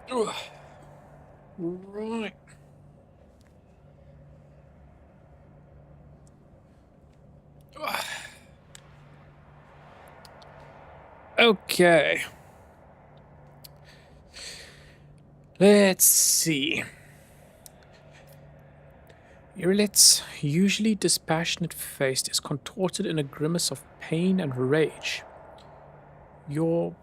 [SPEAKER 1] Right. Okay. Let's see. Irlet's usually dispassionate face is contorted in a grimace of pain and rage. Your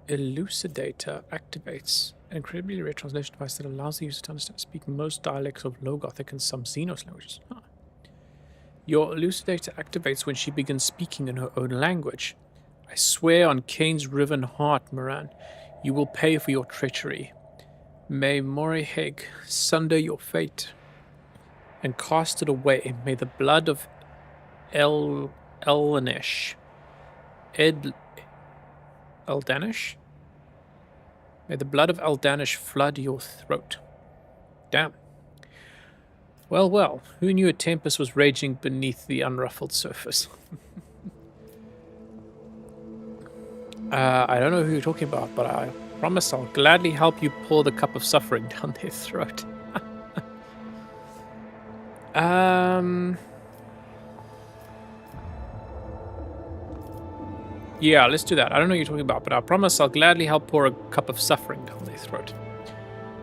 [SPEAKER 1] elucidator activates an incredibly rare translation device that allows the user to understand and speak most dialects of Low Gothic and some Xenos languages. Huh. Your elucidator activates when she begins speaking in her own language. I swear on Cain's riven heart, Moran, you will pay for your treachery. May Moriheg sunder your fate and cast it away. May the blood of Eldanish. May the blood of Eldanish flood your throat. Damn. Well, well, who knew a tempest was raging beneath the unruffled surface? I don't know who you're talking about, but I promise I'll gladly help you pour the cup of suffering down their throat. Yeah, let's do that. I don't know what you're talking about, but I promise I'll gladly help pour a cup of suffering down their throat.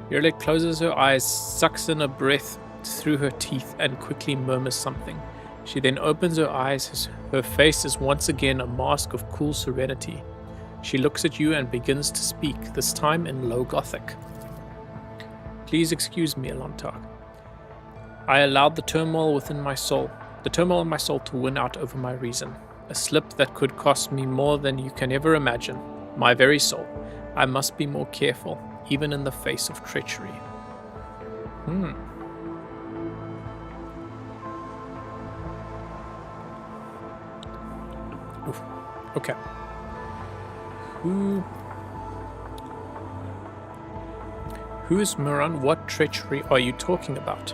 [SPEAKER 1] Irlet closes her eyes, sucks in a breath through her teeth, and quickly murmurs something. She then opens her eyes. Her face is once again a mask of cool serenity. She looks at you and begins to speak, this time in Low Gothic. Please excuse me, Alontar. I allowed the turmoil in my soul to win out over my reason. A slip that could cost me more than you can ever imagine. My very soul. I must be more careful, even in the face of treachery. Oof. Okay. Who is Moran? What treachery are you talking about?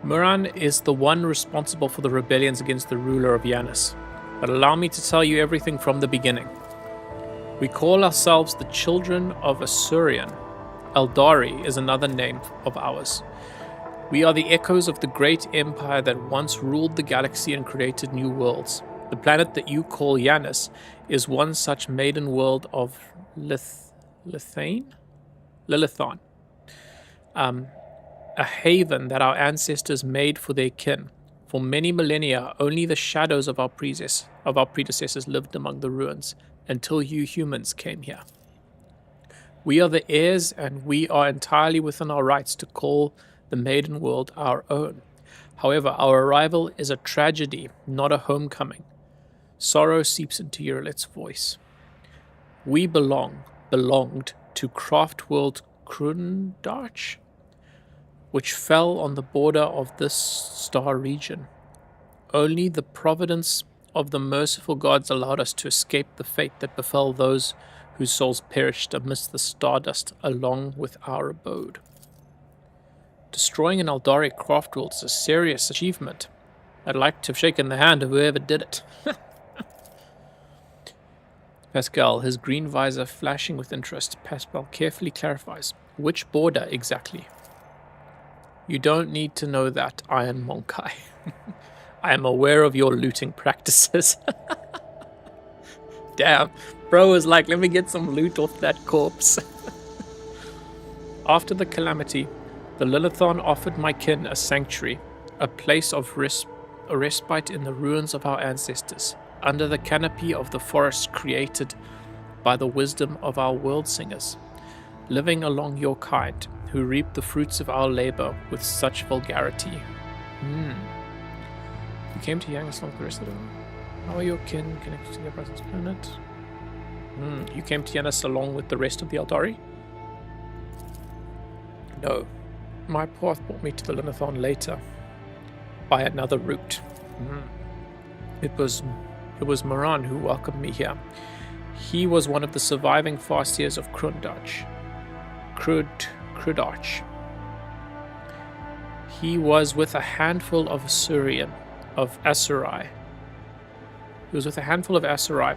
[SPEAKER 1] Moran is the one responsible for the rebellions against the ruler of Yanis. But allow me to tell you everything from the beginning. We call ourselves the children of Asurian. Eldari is another name of ours. We are the echoes of the great empire that once ruled the galaxy and created new worlds. The planet that you call Yanis is one such maiden world of Lilithon. A haven that our ancestors made for their kin. For many millennia, only the shadows of our predecessors lived among the ruins, until you humans came here. We are the heirs, and we are entirely within our rights to call the maiden world our own. However, our arrival is a tragedy, not a homecoming. Sorrow seeps into Irlet's voice. We belonged to Craftworld Krundarch, which fell on the border of this star region. Only the providence of the merciful gods allowed us to escape the fate that befell those whose souls perished amidst the stardust along with our abode. Destroying an Eldari craftworld is a serious achievement. I'd like to have shaken the hand of whoever did it. Pascal, his green visor flashing with interest, Pascal carefully clarifies. Which border exactly? You don't need to know that, Iron Monkai. I am aware of your looting practices. Damn, bro was like, let me get some loot off that corpse. After the calamity, the Lilithon offered my kin a sanctuary, a place of respite in the ruins of our ancestors, under the canopy of the forest created by the wisdom of our world singers, living along your kind, who reap the fruits of our labor with such vulgarity. You came to Yanis along with the rest of them. How are your kin connected to their presence planet? You came to Yanis along with the rest of the Eldari? No. My path brought me to the Lilithon later, by another route. It was Moran who welcomed me here. He was one of the surviving Farseers of Krundarch. Krudarch. He was with a handful of Asurai. He was with a handful of Asurai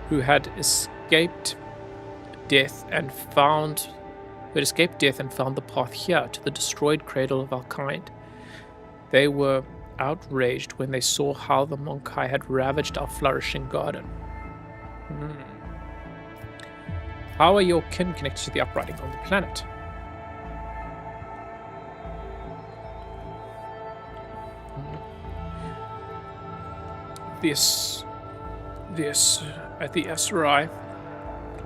[SPEAKER 1] who had escaped death and found the path here to the destroyed cradle of our kind. They were outraged when they saw how the Monkai had ravaged our flourishing garden. How are your kin connected to the uprising on the planet? This at the Asurai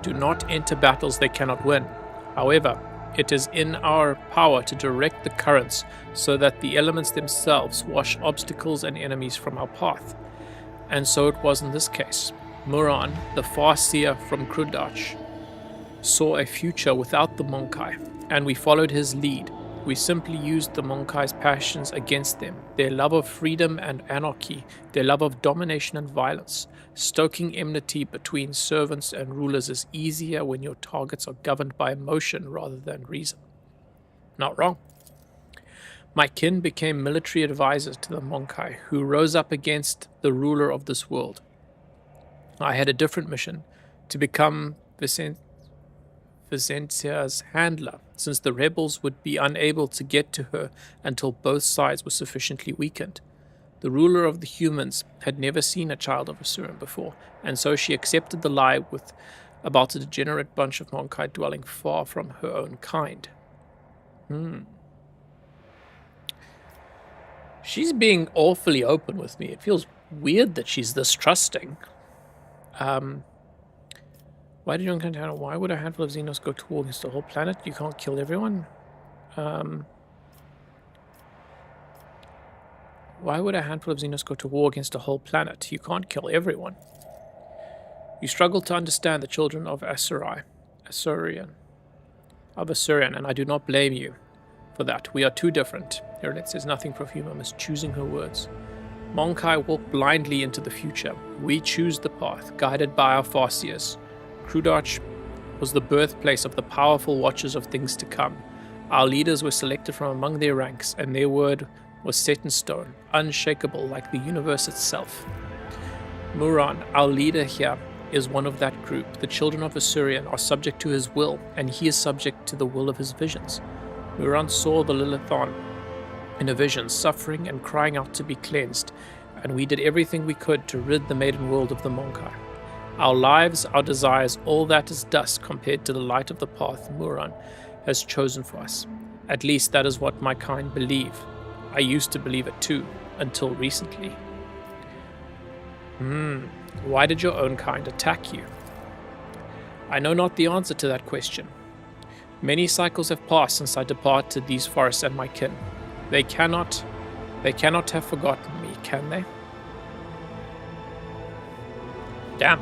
[SPEAKER 1] do not enter battles they cannot win. However, it is in our power to direct the currents so that the elements themselves wash obstacles and enemies from our path. And so it was in this case. Muran, the Farseer from Krudach, saw a future without the Monkai, and we followed his lead. We simply used the Monkai's passions against them, their love of freedom and anarchy, their love of domination and violence. Stoking enmity between servants and rulers is easier when your targets are governed by emotion rather than reason. Not wrong. My kin became military advisors to the Monkai, who rose up against the ruler of this world. I had a different mission, to become Vicentia's handler, since the rebels would be unable to get to her until both sides were sufficiently weakened. The ruler of the humans had never seen a child of Asuran before, and so she accepted the lie about a degenerate bunch of Monkai dwelling far from her own kind. She's being awfully open with me. It feels weird that she's this trusting. Why did you encounter? Why would a handful of Xenos go to war against the whole planet? You can't kill everyone. Why would a handful of Xenos go to war against a whole planet? You can't kill everyone. You struggle to understand the children of Asurian, and I do not blame you for that. We are too different. Here says nothing Profuma is choosing her words. Monkai walk blindly into the future. We choose the path, guided by our Farseers. Krudach was the birthplace of the powerful watchers of things to come. Our leaders were selected from among their ranks, and their word was set in stone, unshakable like the universe itself. Muran, our leader here, is one of that group. The children of Asurian are subject to his will, and he is subject to the will of his visions. Muran saw the Lilithon in a vision, suffering and crying out to be cleansed, and we did everything we could to rid the maiden world of the Monkai. Our lives, our desires, all that is dust compared to the light of the path Muran has chosen for us. At least that is what my kind believe. I used to believe it too, until recently. Why did your own kind attack you? I know not the answer to that question. Many cycles have passed since I departed these forests and my kin. They cannot have forgotten me, can they? Damn.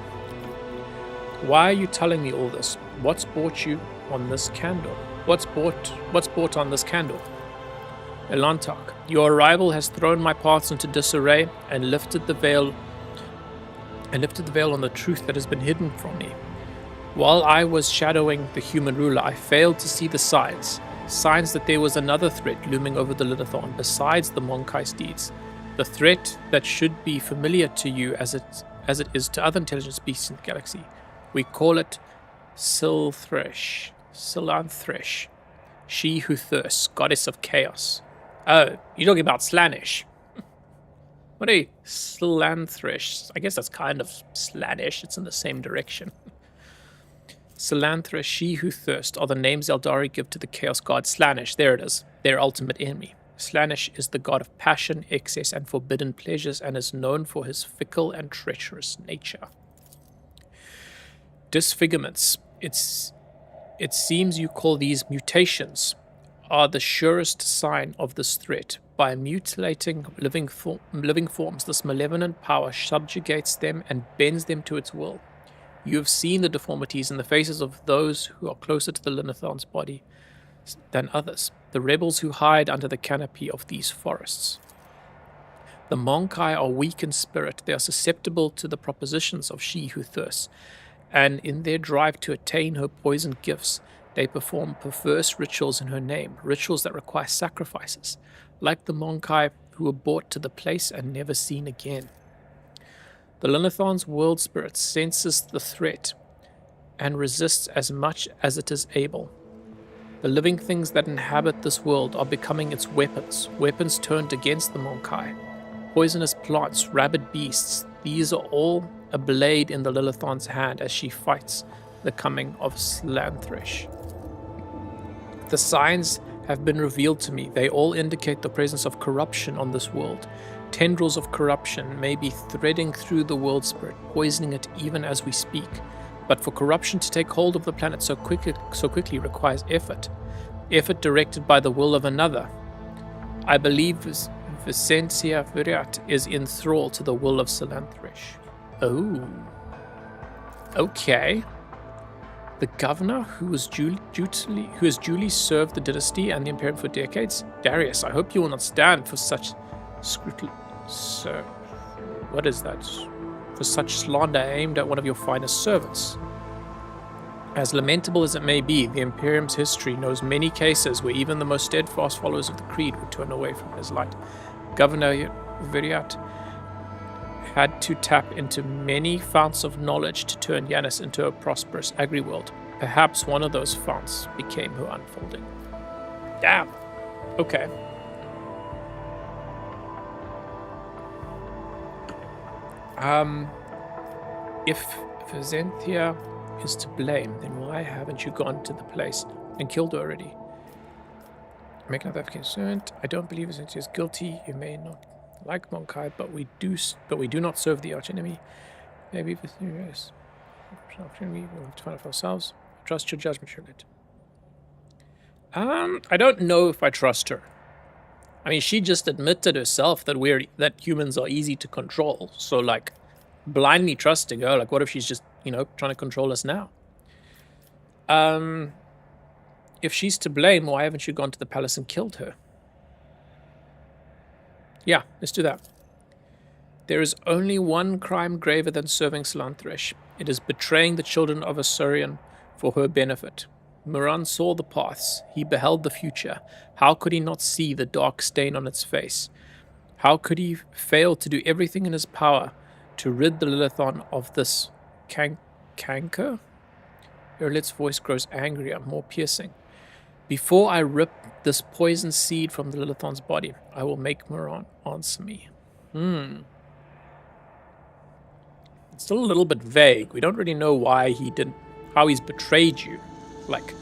[SPEAKER 1] Why are you telling me all this? What's brought you on this candle? What's brought on this candle? Elantark, your arrival has thrown my paths into disarray and lifted the veil on the truth that has been hidden from me. While I was shadowing the human ruler, I failed to see the signs that there was another threat looming over the Lilithon besides the Monkai's deeds. The threat that should be familiar to you as it is to other intelligent species in the galaxy. We call it Silthresh, she who thirsts, goddess of chaos. Oh, you're talking about Slaanesh. What a Silanthresh. I guess that's kind of Slaanesh. It's in the same direction. Silanthresh, she who thirsts, are the names Eldari give to the chaos god Slaanesh. There it is, their ultimate enemy. Slaanesh is the god of passion, excess, and forbidden pleasures, and is known for his fickle and treacherous nature. Disfigurements. It seems you call these mutations, are the surest sign of this threat. By mutilating living forms, this malevolent power subjugates them and bends them to its will. You have seen the deformities in the faces of those who are closer to the Lilithon's body than others, the rebels who hide under the canopy of these forests. The Monkai are weak in spirit. They are susceptible to the propositions of she who thirsts, and in their drive to attain her poisoned gifts, they perform perverse rituals in her name, rituals that require sacrifices, like the Monkai who were brought to the place and never seen again. The Lilithon's world spirit senses the threat and resists as much as it is able. The living things that inhabit this world are becoming its weapons, weapons turned against the Monkai. Poisonous plants, rabid beasts, these are all a blade in the Lilithon's hand as she fights the coming of Slanthresh. The signs have been revealed to me. They all indicate the presence of corruption on this world. Tendrils of corruption may be threading through the world spirit, poisoning it even as we speak. But for corruption to take hold of the planet so quickly requires effort. Effort directed by the will of another. I believe Vicentia Viriat is in thrall to the will of Slanthresh. Oh. Okay. The governor who has duly served the dynasty and the Imperium for decades? Darius, I hope you will not stand for such Sir, what is that? For such slander aimed at one of your finest servants. As lamentable as it may be, the Imperium's history knows many cases where even the most steadfast followers of the Creed would turn away from his light. Governor Viriat had to tap into many founts of knowledge to turn Yanis into a prosperous agri-world. Perhaps one of those founts became her unfolding. Damn. Okay. If Vicentia is to blame, then why haven't you gone to the place and killed her already? Make another concerned. I don't believe Vicentia is guilty. You may not like Monkai, but we do not serve the archenemy. Maybe Vicentia is we will find for ourselves. Trust your judgment, Charlotte. I don't know if I trust her. I mean, she just admitted herself that humans are easy to control. So, like, blindly trusting her, like, what if she's just, trying to control us now? If she's to blame, why haven't you gone to the palace and killed her? Yeah, let's do that. There is only one crime graver than serving Slanthresh. It is betraying the children of Asurian for her benefit. Moran saw the paths. He beheld the future. How could he not see the dark stain on its face? How could he fail to do everything in his power to rid the Lilithon of this canker? Erlit's voice grows angrier, more piercing. Before I rip this poison seed from the Lilithon's body, I will make Moran answer me. It's still a little bit vague. We don't really know why how he's betrayed you. Like,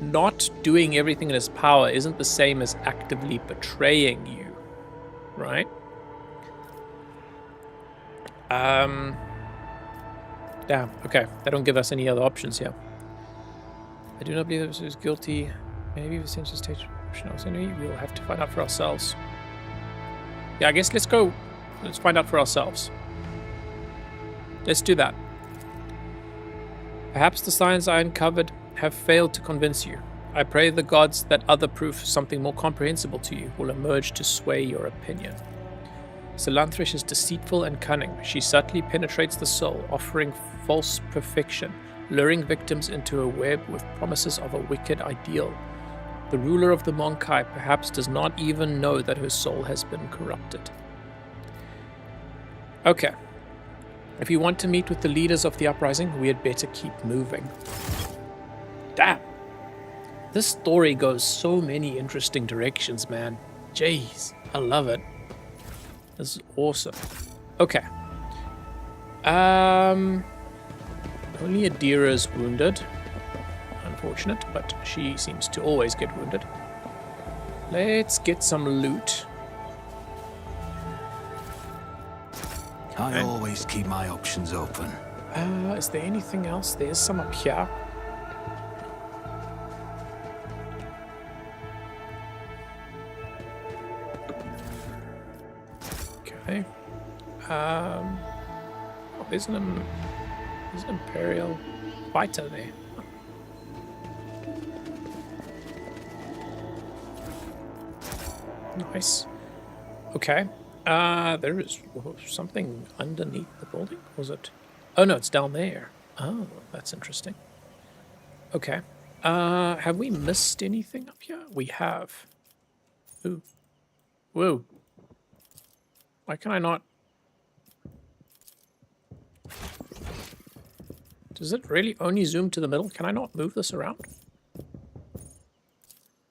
[SPEAKER 1] not doing everything in his power isn't the same as actively betraying you, right? Damn, okay. They don't give us any other options here. I do not believe that this is guilty. Maybe the census stage we'll have to find out for ourselves. Yeah, I guess let's go. Let's find out for ourselves. Let's do that. Perhaps the signs I uncovered have failed to convince you. I pray the gods that other proof, something more comprehensible to you, will emerge to sway your opinion. Slanthresh is deceitful and cunning. She subtly penetrates the soul, offering false perfection, luring victims into a web with promises of a wicked ideal. The ruler of the Monkai perhaps does not even know that her soul has been corrupted. Okay. If you want to meet with the leaders of the uprising, we had better keep moving. Damn. This story goes so many interesting directions, man. Jeez, I love it. This is awesome. Okay. Only Adira is wounded. Unfortunate, but she seems to always get wounded. Let's get some loot.
[SPEAKER 2] I always keep my options open.
[SPEAKER 1] Is there anything else? There's some up here. Okay. Oh, there's an Imperial fighter there. Nice. Okay. There is something underneath the building, was it? Oh no, it's down there. Oh, that's interesting. Okay. Have we missed anything up here? We have. Ooh. Whoa. Why can I not? Does it really only zoom to the middle? Can I not move this around?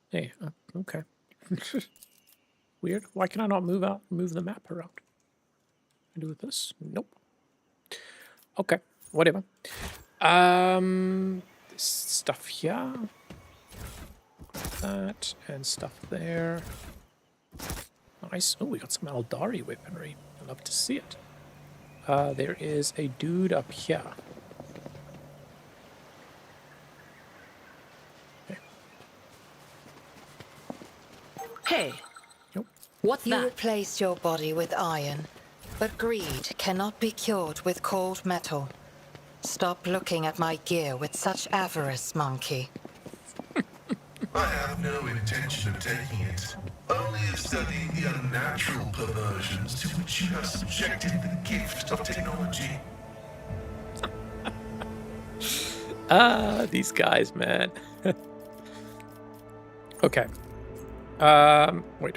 [SPEAKER 1] Hey, okay. Weird. Why can I not move the map around? I do with this? Nope. Okay, whatever. This stuff here. That and stuff there. Nice. Oh, we got some Eldari weaponry. I'd love to see it. There is a dude up here. Okay.
[SPEAKER 5] Hey,
[SPEAKER 1] Nope.
[SPEAKER 5] what's
[SPEAKER 3] You
[SPEAKER 5] that?
[SPEAKER 3] replaced your body with iron, but greed cannot be cured with cold metal. Stop looking at my gear with such avarice, monkey.
[SPEAKER 4] I have no intention of taking it. Only of studying the unnatural perversions to which you have subjected the gift of technology.
[SPEAKER 1] These guys, man. Okay. Wait.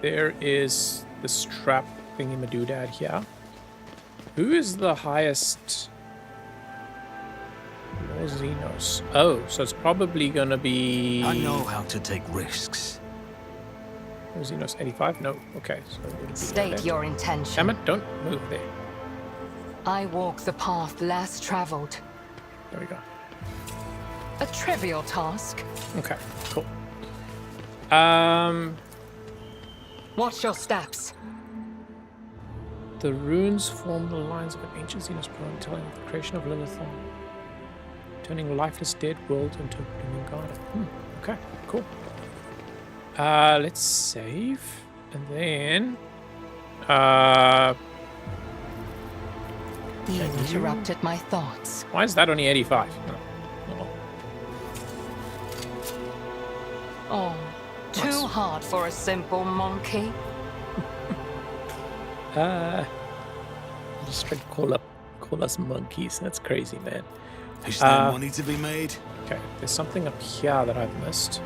[SPEAKER 1] There is the strap thingy-madoodad here. Who is the highest? Xenos. Oh, so it's probably gonna be...
[SPEAKER 2] I know how to take risks.
[SPEAKER 1] Xenos 85? No. Okay. So it would be
[SPEAKER 3] State
[SPEAKER 1] there.
[SPEAKER 3] your
[SPEAKER 1] Damn
[SPEAKER 3] intention.
[SPEAKER 1] it, don't move there.
[SPEAKER 3] I walk the path less traveled.
[SPEAKER 1] There we go.
[SPEAKER 3] A trivial task.
[SPEAKER 1] Okay, cool.
[SPEAKER 3] Watch your steps.
[SPEAKER 1] The runes form the lines of an ancient Xenos poem telling of the creation of Lilithon, turning lifeless dead world into a blooming garden. Okay, cool. Let's save, and then
[SPEAKER 3] You interrupted my thoughts.
[SPEAKER 1] why is that only 85?
[SPEAKER 3] Oh, too
[SPEAKER 1] Nice.
[SPEAKER 3] hard for a simple monkey.
[SPEAKER 1] I'm just trying to call us monkeys. That's crazy, man.
[SPEAKER 2] Is there money to be made?
[SPEAKER 1] Okay, there's something up here that I've missed.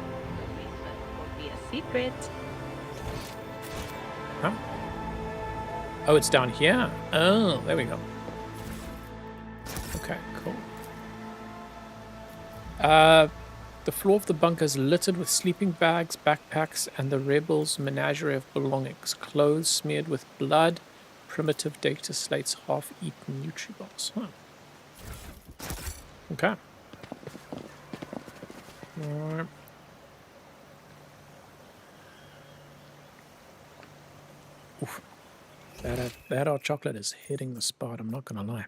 [SPEAKER 5] Won't be a secret.
[SPEAKER 1] Huh? Oh, it's down here. Oh, there we go. Okay, cool. The floor of the bunker is littered with sleeping bags, backpacks, and the rebels' menagerie of belongings. Clothes smeared with blood, primitive data slates, half-eaten Nutribars. Huh. Okay. Alright. Oof. That hot chocolate is hitting the spot, I'm not gonna lie.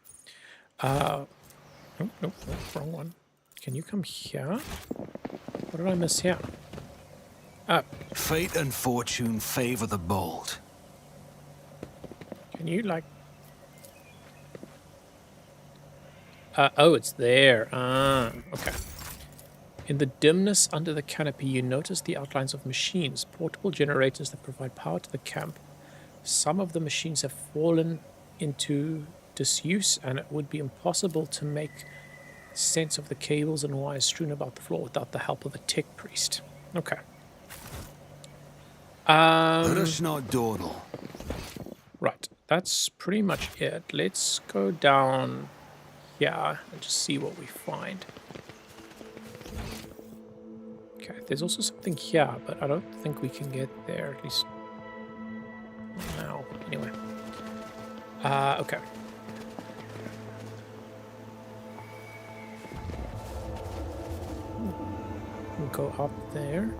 [SPEAKER 1] Nope, wrong one. Can you come here? What did I miss here?
[SPEAKER 2] Fate and fortune favor the bold.
[SPEAKER 1] Can you, like... oh, it's there. Okay. In the dimness under the canopy, you notice the outlines of machines, portable generators that provide power to the camp. Some of the machines have fallen into disuse, and it would be impossible to make sense of the cables and wires strewn about the floor without the help of a tech priest. Okay.
[SPEAKER 2] Let us not dawdle.
[SPEAKER 1] Right, that's pretty much it. Let's go down here and just see what we find. Okay, there's also something here, but I don't think we can get there, at least not now. Anyway. Okay. We'll go up there.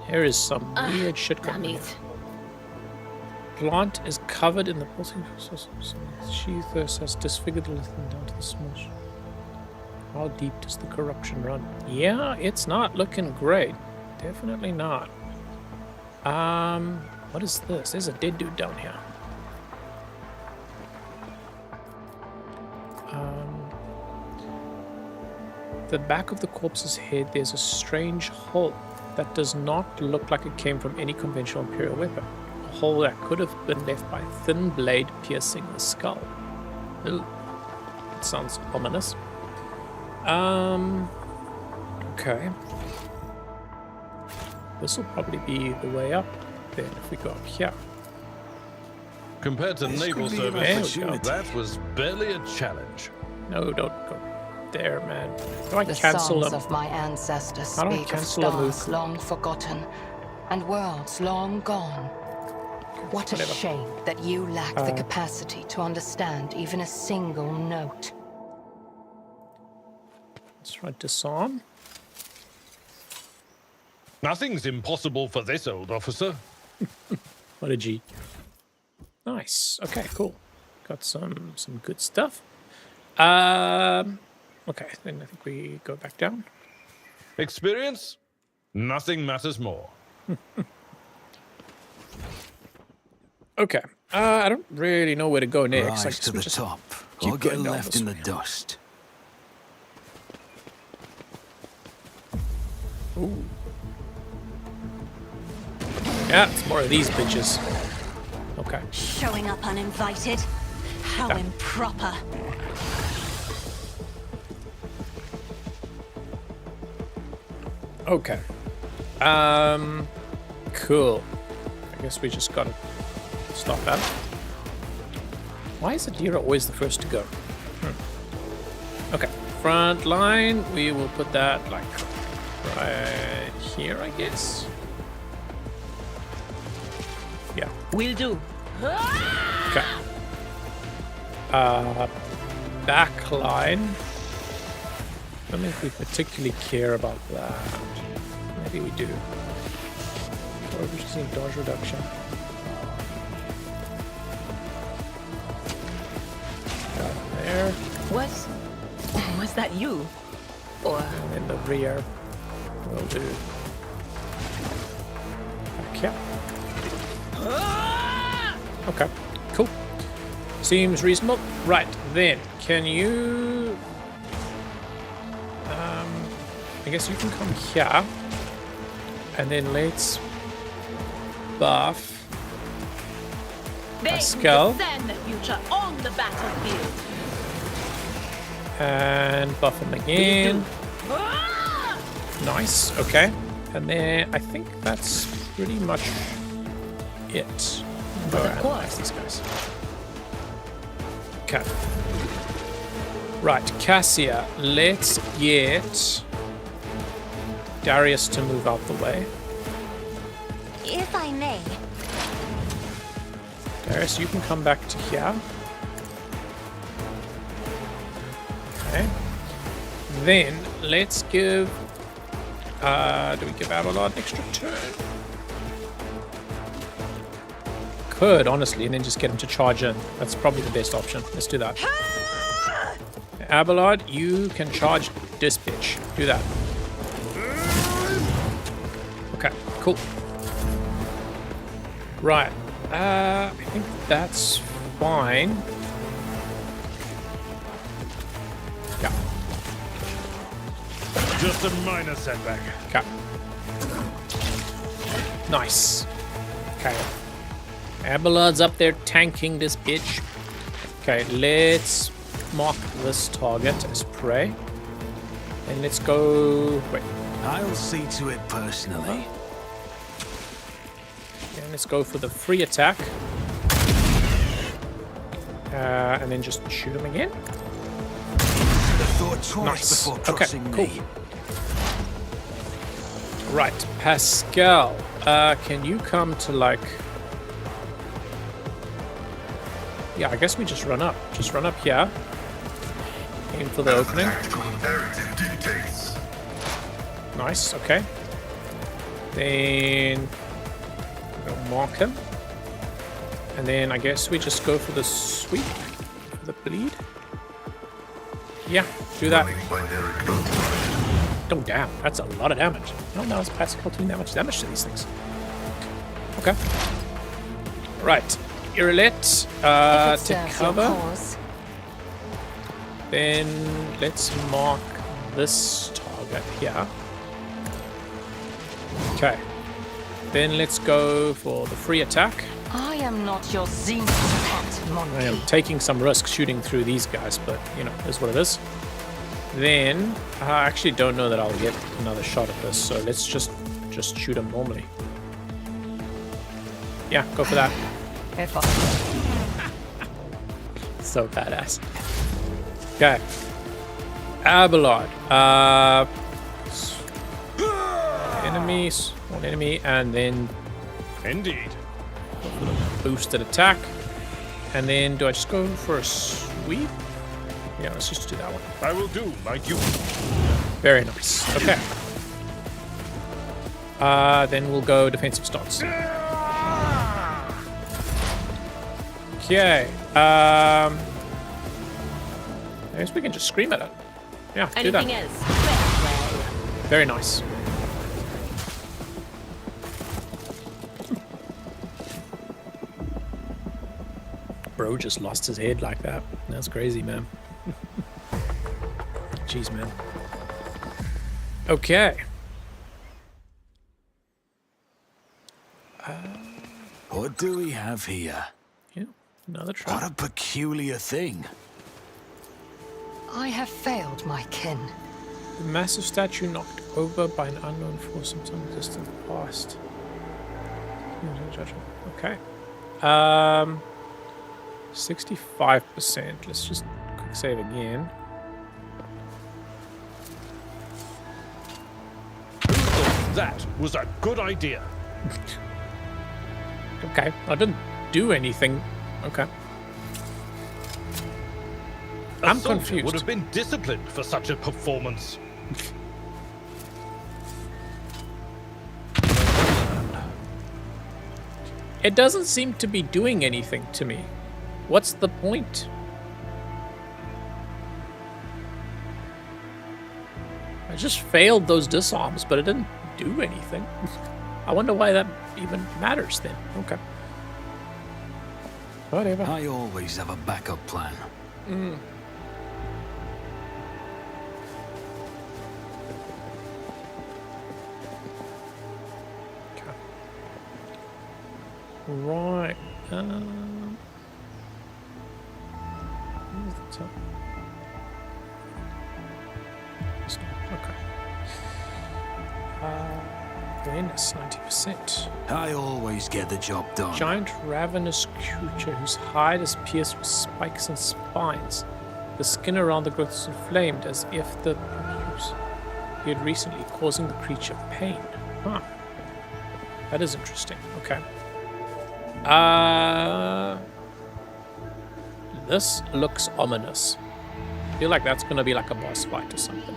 [SPEAKER 1] There is some weird shit going on.
[SPEAKER 5] Damn
[SPEAKER 1] here.
[SPEAKER 5] it.
[SPEAKER 1] Plant is covered in the pulsing sheath has disfigured the lithium down to the smush. How deep does the corruption run? Yeah, it's not looking great. Definitely not. What is this? There's a dead dude down here. The back of the corpse's head, there's a strange hole that does not look like it came from any conventional Imperial weapon. A hole that could have been left by a thin blade piercing the skull. Ooh, that sounds ominous. Okay. This will probably be the way up then if we go up here.
[SPEAKER 6] Compared to
[SPEAKER 2] This
[SPEAKER 6] naval
[SPEAKER 2] could be an
[SPEAKER 6] service,
[SPEAKER 2] opportunity.
[SPEAKER 6] that was barely a challenge.
[SPEAKER 1] No, don't go there, man. Do I
[SPEAKER 3] The
[SPEAKER 1] cancel
[SPEAKER 3] songs
[SPEAKER 1] them?
[SPEAKER 3] of my ancestors
[SPEAKER 1] How do I
[SPEAKER 3] speak of
[SPEAKER 1] cancel a move?
[SPEAKER 3] stars long forgotten and worlds long gone. What a
[SPEAKER 1] Whatever.
[SPEAKER 3] shame that you lack the capacity to understand even a single note.
[SPEAKER 1] Let's try disarm.
[SPEAKER 6] Nothing's impossible for this old officer.
[SPEAKER 1] What a G. Nice. Okay, cool. Got some good stuff. Okay, then I think we go back down.
[SPEAKER 6] Experience? Nothing matters more.
[SPEAKER 1] Okay. I don't really know where to go next.
[SPEAKER 2] Rise to
[SPEAKER 1] we
[SPEAKER 2] the
[SPEAKER 1] just
[SPEAKER 2] top,
[SPEAKER 1] keep
[SPEAKER 2] or get
[SPEAKER 1] going down
[SPEAKER 2] left
[SPEAKER 1] this
[SPEAKER 2] in the
[SPEAKER 1] way.
[SPEAKER 2] dust.
[SPEAKER 1] Ooh. Yeah, it's more of these bitches. Okay.
[SPEAKER 7] Showing up uninvited. How
[SPEAKER 1] Yeah.
[SPEAKER 7] improper.
[SPEAKER 1] Okay. Cool. I guess we just gotta stop that. Why is Adira always the first to go? Okay. Front line, we will put that like right here, I guess. Yeah.
[SPEAKER 5] Will do.
[SPEAKER 1] Okay. Back line. I don't think we particularly care about that. Maybe we do. Or we just need dodge reduction. Got it there.
[SPEAKER 5] Was that you? Or
[SPEAKER 1] And in the rear, we'll do. Back here. Okay, cool. Seems reasonable. Right, then, can you... I guess you can come here. And then let's buff
[SPEAKER 5] they
[SPEAKER 1] Pascal.
[SPEAKER 5] descend the future on the battlefield.
[SPEAKER 1] And buff him again. Nice, okay. And then I think that's pretty much it.
[SPEAKER 5] But of
[SPEAKER 1] Go
[SPEAKER 5] course.
[SPEAKER 1] these guys. Okay. Right, Cassia, let's get Darius to move out the way.
[SPEAKER 7] If I may,
[SPEAKER 1] Darius, you can come back to here. Okay. Then let's give. Do we give Abelard an extra turn? Could honestly, and then just get him to charge in. That's probably the best option. Let's do that. Abelard, you can charge this bitch. Do that. Okay, cool. Right. I think that's fine. Yeah.
[SPEAKER 6] Just a minor setback.
[SPEAKER 1] Okay. Nice. Okay. Abelard's up there tanking this bitch. Okay, let's mark this target as prey. And let's go... Wait.
[SPEAKER 2] I'll see to it personally.
[SPEAKER 1] Okay, let's go for the free attack. And then just shoot him again.
[SPEAKER 2] Thought twice
[SPEAKER 1] Nice.
[SPEAKER 2] before
[SPEAKER 1] Okay,
[SPEAKER 2] crossing
[SPEAKER 1] cool.
[SPEAKER 2] me.
[SPEAKER 1] Right, Pascal, can you come to like... Yeah, I guess we just run up. Just run up here. Aim for the
[SPEAKER 4] As the
[SPEAKER 1] opening.
[SPEAKER 4] tactical imperative dictates.
[SPEAKER 1] Nice, okay. Then we'll mark him. And then I guess we just go for the sweep, for the bleed. Yeah, do that.
[SPEAKER 4] Running by their equivalent.
[SPEAKER 1] Oh, damn, that's a lot of damage. No, now it's Pascal doing that much damage to these things. Okay. Right, Irelet,
[SPEAKER 3] If it
[SPEAKER 1] to
[SPEAKER 3] serves your
[SPEAKER 1] cover.
[SPEAKER 3] cause.
[SPEAKER 1] Then let's mark this target here. Okay. Then let's go for the free attack.
[SPEAKER 3] I am not your zenith pet, monkey.
[SPEAKER 1] I am taking some risk shooting through these guys, but you know, is what it is. Then I actually don't know that I'll get another shot at this, so let's just shoot him normally. Yeah, go for that.
[SPEAKER 3] If I...
[SPEAKER 1] So badass. Okay. Abelard. Enemies. One enemy, and then
[SPEAKER 6] Indeed.
[SPEAKER 1] boosted attack. And then do I just go for a sweep? Yeah, let's just do that one.
[SPEAKER 6] I will do like you.
[SPEAKER 1] Very nice. Okay. Then we'll go defensive stance. Okay. I guess we can just scream at it. Yeah, do that.
[SPEAKER 5] Anything else? Well,
[SPEAKER 1] Very nice. Bro just lost his head like that. That's crazy, man. Jeez, man. Okay.
[SPEAKER 2] What do we have here?
[SPEAKER 1] Yeah, another
[SPEAKER 2] What
[SPEAKER 1] trap.
[SPEAKER 2] a peculiar thing.
[SPEAKER 3] I have failed my kin.
[SPEAKER 1] The massive statue knocked over by an unknown force from some distant past. Okay. 65%. Let's just quick save again.
[SPEAKER 6] Who thought that was a good idea?
[SPEAKER 1] Okay, I didn't do anything. Okay. I'm
[SPEAKER 6] A soldier
[SPEAKER 1] confused.
[SPEAKER 6] would have been disciplined for such a performance.
[SPEAKER 1] It doesn't seem to be doing anything to me. What's the point? I just failed those disarms, but it didn't do anything. I wonder why that even matters then. Okay. Whatever.
[SPEAKER 2] I always have a backup plan.
[SPEAKER 1] Okay. Right. Where's the top? It's not. Okay. Awareness, 90%.
[SPEAKER 2] I always get the job done.
[SPEAKER 1] Giant ravenous creature whose hide is pierced with spikes and spines. The skin around the growth is inflamed as if the produce appeared recently, causing the creature pain. Huh. That is interesting. Okay. This looks ominous. I feel like that's gonna be like a boss fight or something.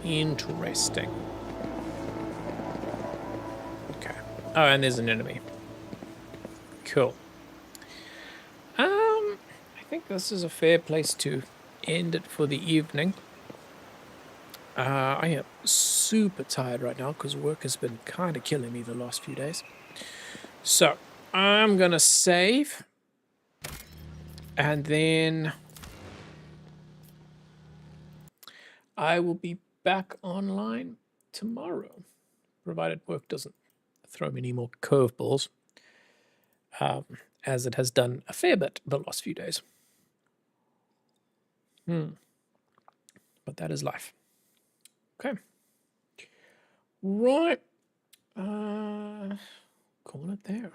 [SPEAKER 1] Interesting. Okay. Oh, and there's an enemy. Cool. I think this is a fair place to end it for the evening. I am super tired right now because work has been kind of killing me the last few days. So, I'm gonna save. And then I will be back online tomorrow, provided work doesn't throw me any more curveballs, as it has done a fair bit the last few days. But that is life. Okay. Right. Call it there.